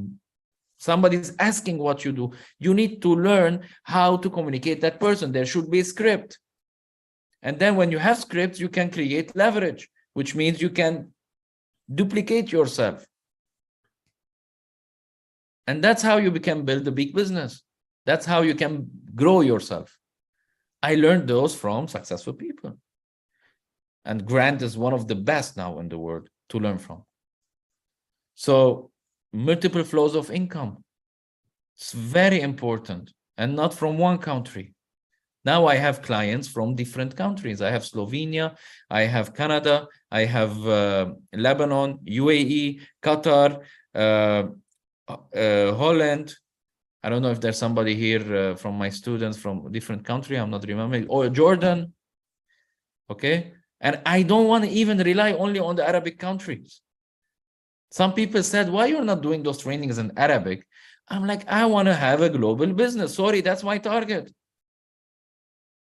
somebody's asking what you do, you need to learn how to communicate that person. There should be a script. And then when you have scripts, you can create leverage, which means you can duplicate yourself. And that's how you can build a big business. That's how you can grow yourself. I learned those from successful people. And Grant is one of the best now in the world to learn from. So multiple flows of income. It's very important, and not from one country. Now I have clients from different countries. I have Slovenia, I have Canada, I have Lebanon, UAE, Qatar, Holland. I don't know if there's somebody here from my students from a different country. I'm not remembering. Or Jordan. Okay. And I don't want to even rely only on the Arabic countries. Some people said, why you're not doing those trainings in Arabic? I'm like, I want to have a global business. Sorry, that's my target.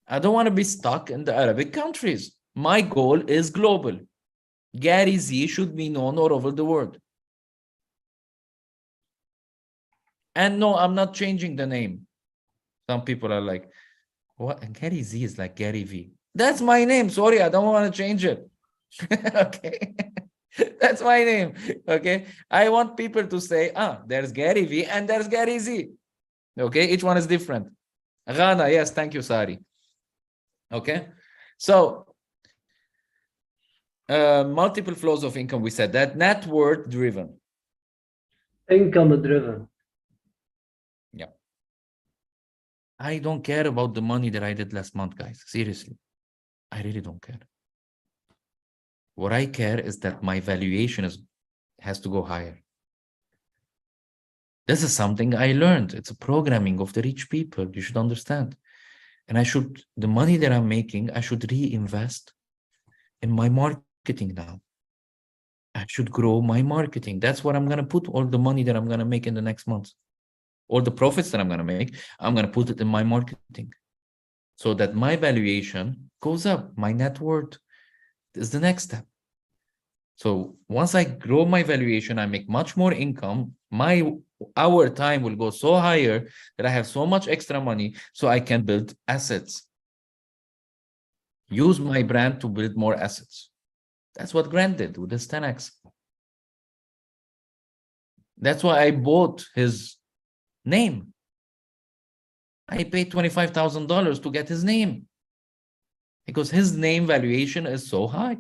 I don't want to be stuck in the Arabic countries. My goal is global. Gary Z should be known all over the world. And no, I'm not changing the name. Some people are like, what? And Gary Z is like Gary V. That's my name. Sorry, I don't want to change it. Okay. That's my name. Okay. I want people to say, there's Gary V and there's Gary Z. Okay. Each one is different. Ghana. Yes. Thank you, Sari. Okay. So multiple flows of income. We said that. Net worth driven. Income driven. Yeah. I don't care about the money that I did last month, guys. Seriously. I really don't care. What I care is that my valuation has to go higher. This is something I learned. It's a programming of the rich people. You should understand. And the money that I'm making, I should reinvest in my marketing now. I should grow my marketing. That's what I'm going to put all the money that I'm going to make in the next month. All the profits that I'm going to make, I'm going to put it in my marketing so that my valuation goes up. My net worth is the next step. So once I grow my valuation, I make much more income. Our time will go so higher that I have so much extra money so I can build assets. Use my brand to build more assets. That's what Grant did with his 10X. That's why I bought his name. I paid $25,000 to get his name because his name valuation is so high.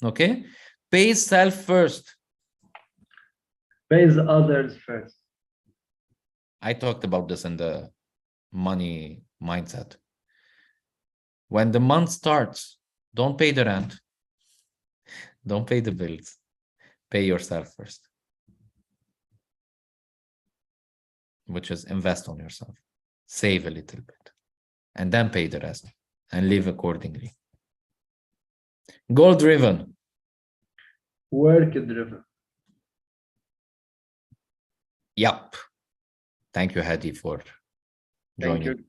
Okay? Pays self first. Pays others first. I talked about this in the money mindset. When the month starts, don't pay the rent. Don't pay the bills. Pay yourself first. Which is invest on yourself. Save a little bit. And then pay the rest. And live accordingly. Goal driven. Work driven. Yup. Thank you, Hadi, for joining. Thank you.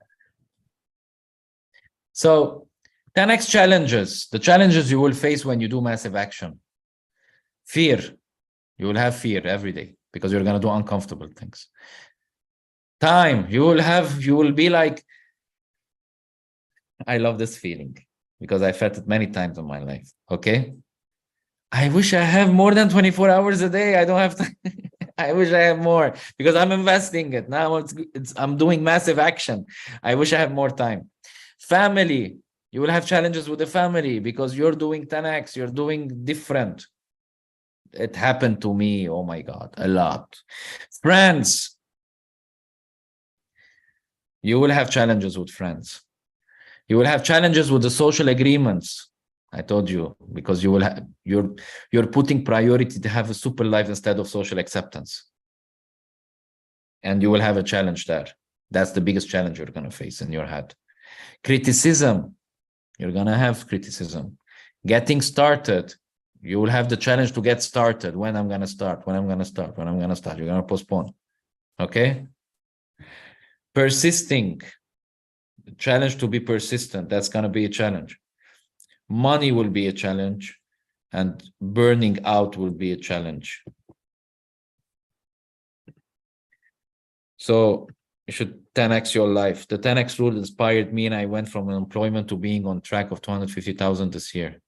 So 10x challenges, the challenges you will face when you do massive action. Fear. You will have fear every day because you're going to do uncomfortable things. Time. You will be like, I love this feeling because I felt it many times in my life. Okay. I wish I have more than 24 hours a day. I don't have time. I wish I have more because I'm investing it. Now I'm doing massive action. I wish I have more time. Family. You will have challenges with the family because you're doing 10x. You're doing different. It happened to me. Oh my God, a lot. Friends. You will have challenges with friends. You will have challenges with the social agreements. I told you, because you will have, you're putting priority to have a super life instead of social acceptance. And you will have a challenge there. That's the biggest challenge you're going to face in your head. Criticism. You're going to have criticism. Getting started. You will have the challenge to get started. When I'm going to start, when I'm going to start, when I'm going to start. You're going to postpone. Okay? Persisting. The challenge to be persistent. That's going to be a challenge. Money will be a challenge, and burning out will be a challenge. So you should 10x your life. The 10x rule inspired me, and I went from unemployment to being on track of 250,000 this year.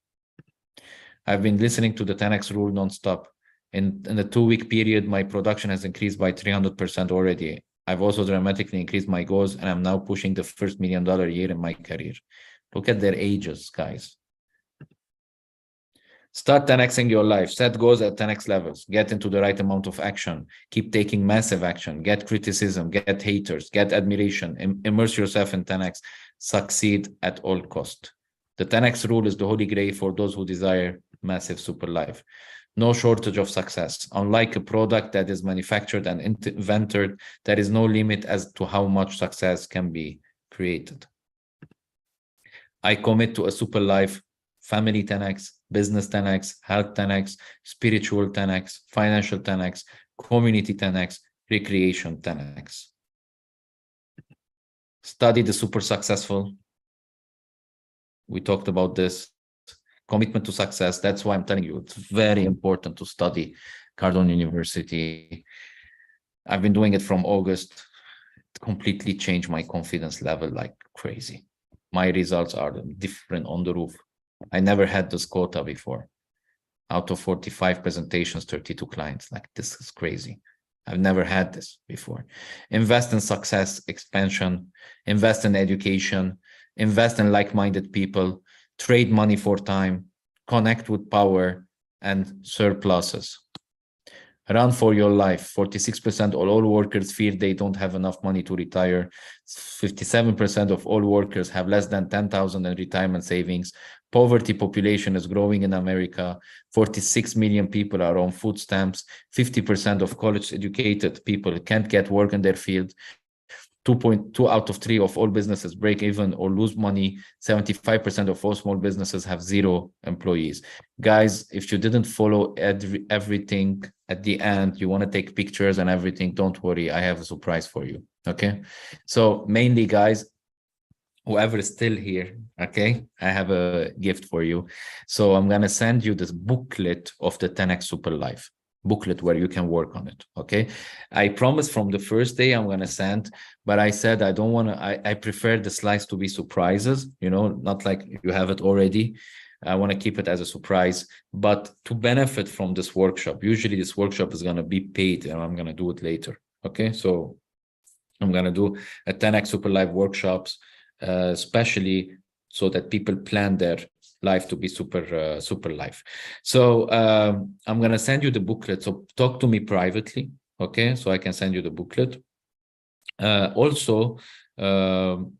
I've been listening to the 10x rule nonstop. In a 2-week period, my production has increased by 300% already. I've also dramatically increased my goals, and I'm now pushing the first $1 million a year in my career. Look at their ages, guys. Start 10xing your life. Set goals at 10x levels. Get into the right amount of action. Keep taking massive action. Get criticism. Get haters. Get admiration. Immerse yourself in 10x. Succeed at all cost. The 10x rule is the holy grail for those who desire massive super life. No shortage of success. Unlike a product that is manufactured and invented, there is no limit as to how much success can be created. I commit to a super life. Family 10x, business 10x, health 10x, spiritual 10x, financial 10x, community 10x, recreation 10x. Study the super successful. We talked about this. Commitment to success. That's why I'm telling you, it's very important to study Cardone University. I've been doing it from August. It completely changed my confidence level like crazy. My results are different on the roof. I never had this quota before. Out of 45 presentations, 32 clients. Like, this is crazy. I've never had this before. Invest in success, expansion, invest in education, invest in like-minded people, trade money for time, connect with power and surpluses. Run for your life. 46% of all workers fear they don't have enough money to retire. 57% of all workers have less than 10,000 in retirement savings. Poverty population is growing in America. 46 million people are on food stamps. 50% of college educated people can't get work in their field. 2.2 out of 3 of all businesses break even or lose money. 75% of all small businesses have 0 employees. Guys, if you didn't follow everything at the end, you want to take pictures and everything, don't worry, I have a surprise for you. Okay, so mainly, guys, whoever is still here, okay, I have a gift for you. So I'm gonna send you this booklet of the 10x Super Life booklet where you can work on it. Okay, I promise from the first day I'm gonna send, but I said I don't want to, I prefer the slides to be surprises, you know, not like you have it already. I want to keep it as a surprise, but to benefit from this workshop. Usually this workshop is going to be paid, and I'm going to do it later. Okay, so I'm going to do a 10x Super Life workshops, especially so that people plan their life to be super life. So I'm going to send you the booklet. So talk to me privately. Okay, so I can send you the booklet. Also, to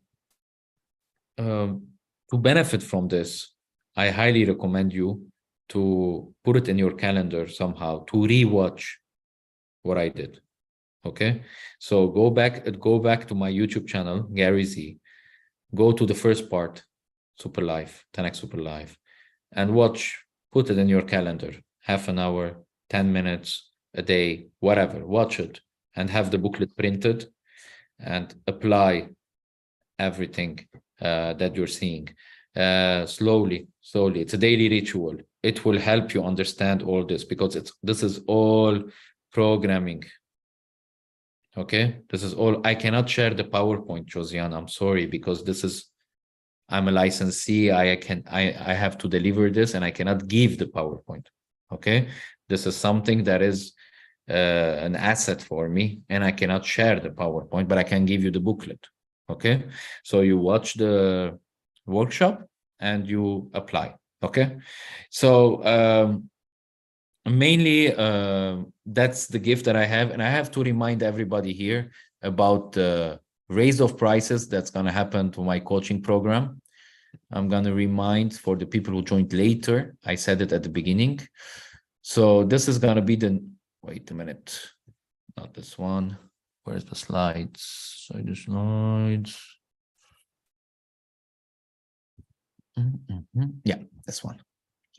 benefit from this, I highly recommend you to put it in your calendar somehow to rewatch what I did. Okay, so go back to my YouTube channel, Gary Z. Go to the first part, Super Life, 10x Super Life, and watch. Put it in your calendar, half an hour, 10 minutes a day, whatever. Watch it and have the booklet printed and apply everything that you're seeing slowly. It's a daily ritual. It will help you understand all this, because this is all programming. Okay, this is all. I cannot share the PowerPoint, Josiane. I'm sorry, because I'm a licensee. I have to deliver this, and I cannot give the PowerPoint. Okay, this is something that is an asset for me, and I cannot share the PowerPoint, but I can give you the booklet. Okay, so you watch the workshop and you apply. Okay, so mainly that's the gift that I have, and I have to remind everybody here about the raise of prices that's going to happen to my coaching program. I'm going to remind for the people who joined later. I said it at the beginning. So this is going to be wait a minute, not this one. Where's the slides? So the slides. Yeah, this one.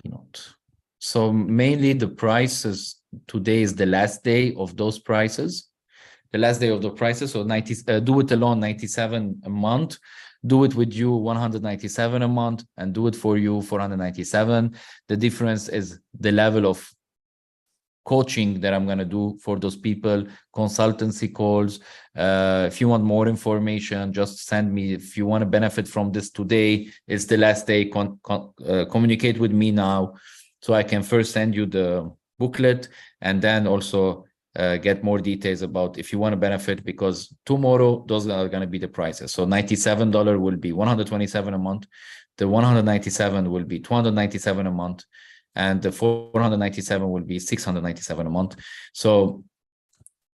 Keynote. So mainly the prices, today is the last day of those prices. The last day of the prices, so do it alone, 97 a month. Do it with you, 197 a month, and do it for you, 497. The difference is the level of coaching that I'm going to do for those people, consultancy calls. If you want more information, just send me. If you want to benefit from this today, it's the last day. Communicate with me now, so I can first send you the booklet, and then also get more details about if you want to benefit, because tomorrow those are going to be the prices. So $97 will be $127 a month. The 197 will be $297 a month. And the 497 will be $697 a month. So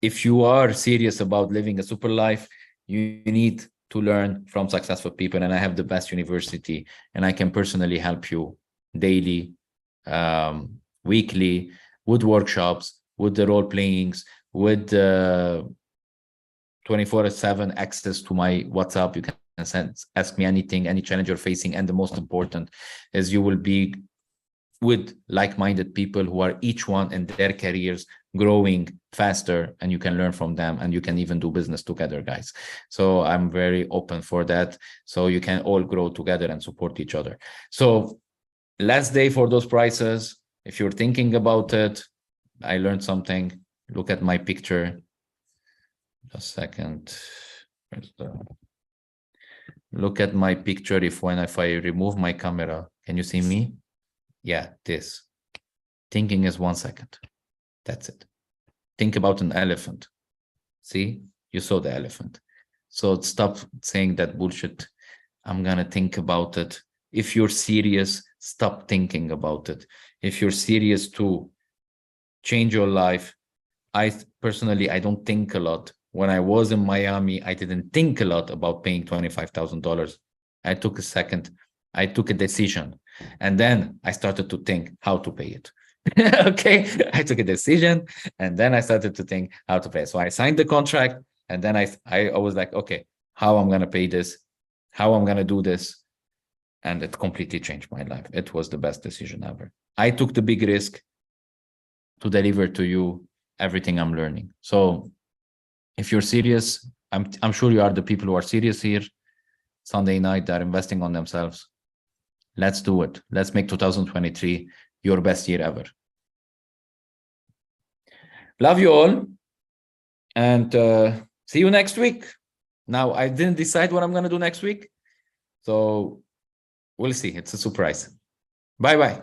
if you are serious about living a super life, you need to learn from successful people. And I have the best university, and I can personally help you daily, weekly, with workshops, with the role playings, with 24/7 access to my WhatsApp. You can ask me anything, any challenge you're facing. And the most important is you will be with like-minded people who are each one in their careers growing faster, and you can learn from them, and you can even do business together, guys. So I'm very open for that, so you can all grow together and support each other. So last day for those prices. If you're thinking about it, I learned something. Look at my picture. Just a second. Look at my picture. If I remove my camera, can you see me? Yeah, this. Thinking is 1 second. That's it. Think about an elephant. See, you saw the elephant. So stop saying that bullshit. I'm going to think about it. If you're serious, stop thinking about it. If you're serious to change your life, I personally don't think a lot. When I was in Miami, I didn't think a lot about paying $25,000. I took a second. I took a decision. And then I started to think how to pay it. Okay, I took a decision, and then I started to think how to pay. So I signed the contract, and then I was like, okay, how I'm going to pay this, how I'm going to do this. And it completely changed my life. It was the best decision ever. I took the big risk to deliver to you everything I'm learning. So if you're serious, I'm sure you are the people who are serious here. Sunday night, they're investing on themselves. Let's do it. Let's make 2023 your best year ever. Love you all, and see you next week. Now, I didn't decide what I'm going to do next week, so we'll see. It's a surprise. Bye-bye.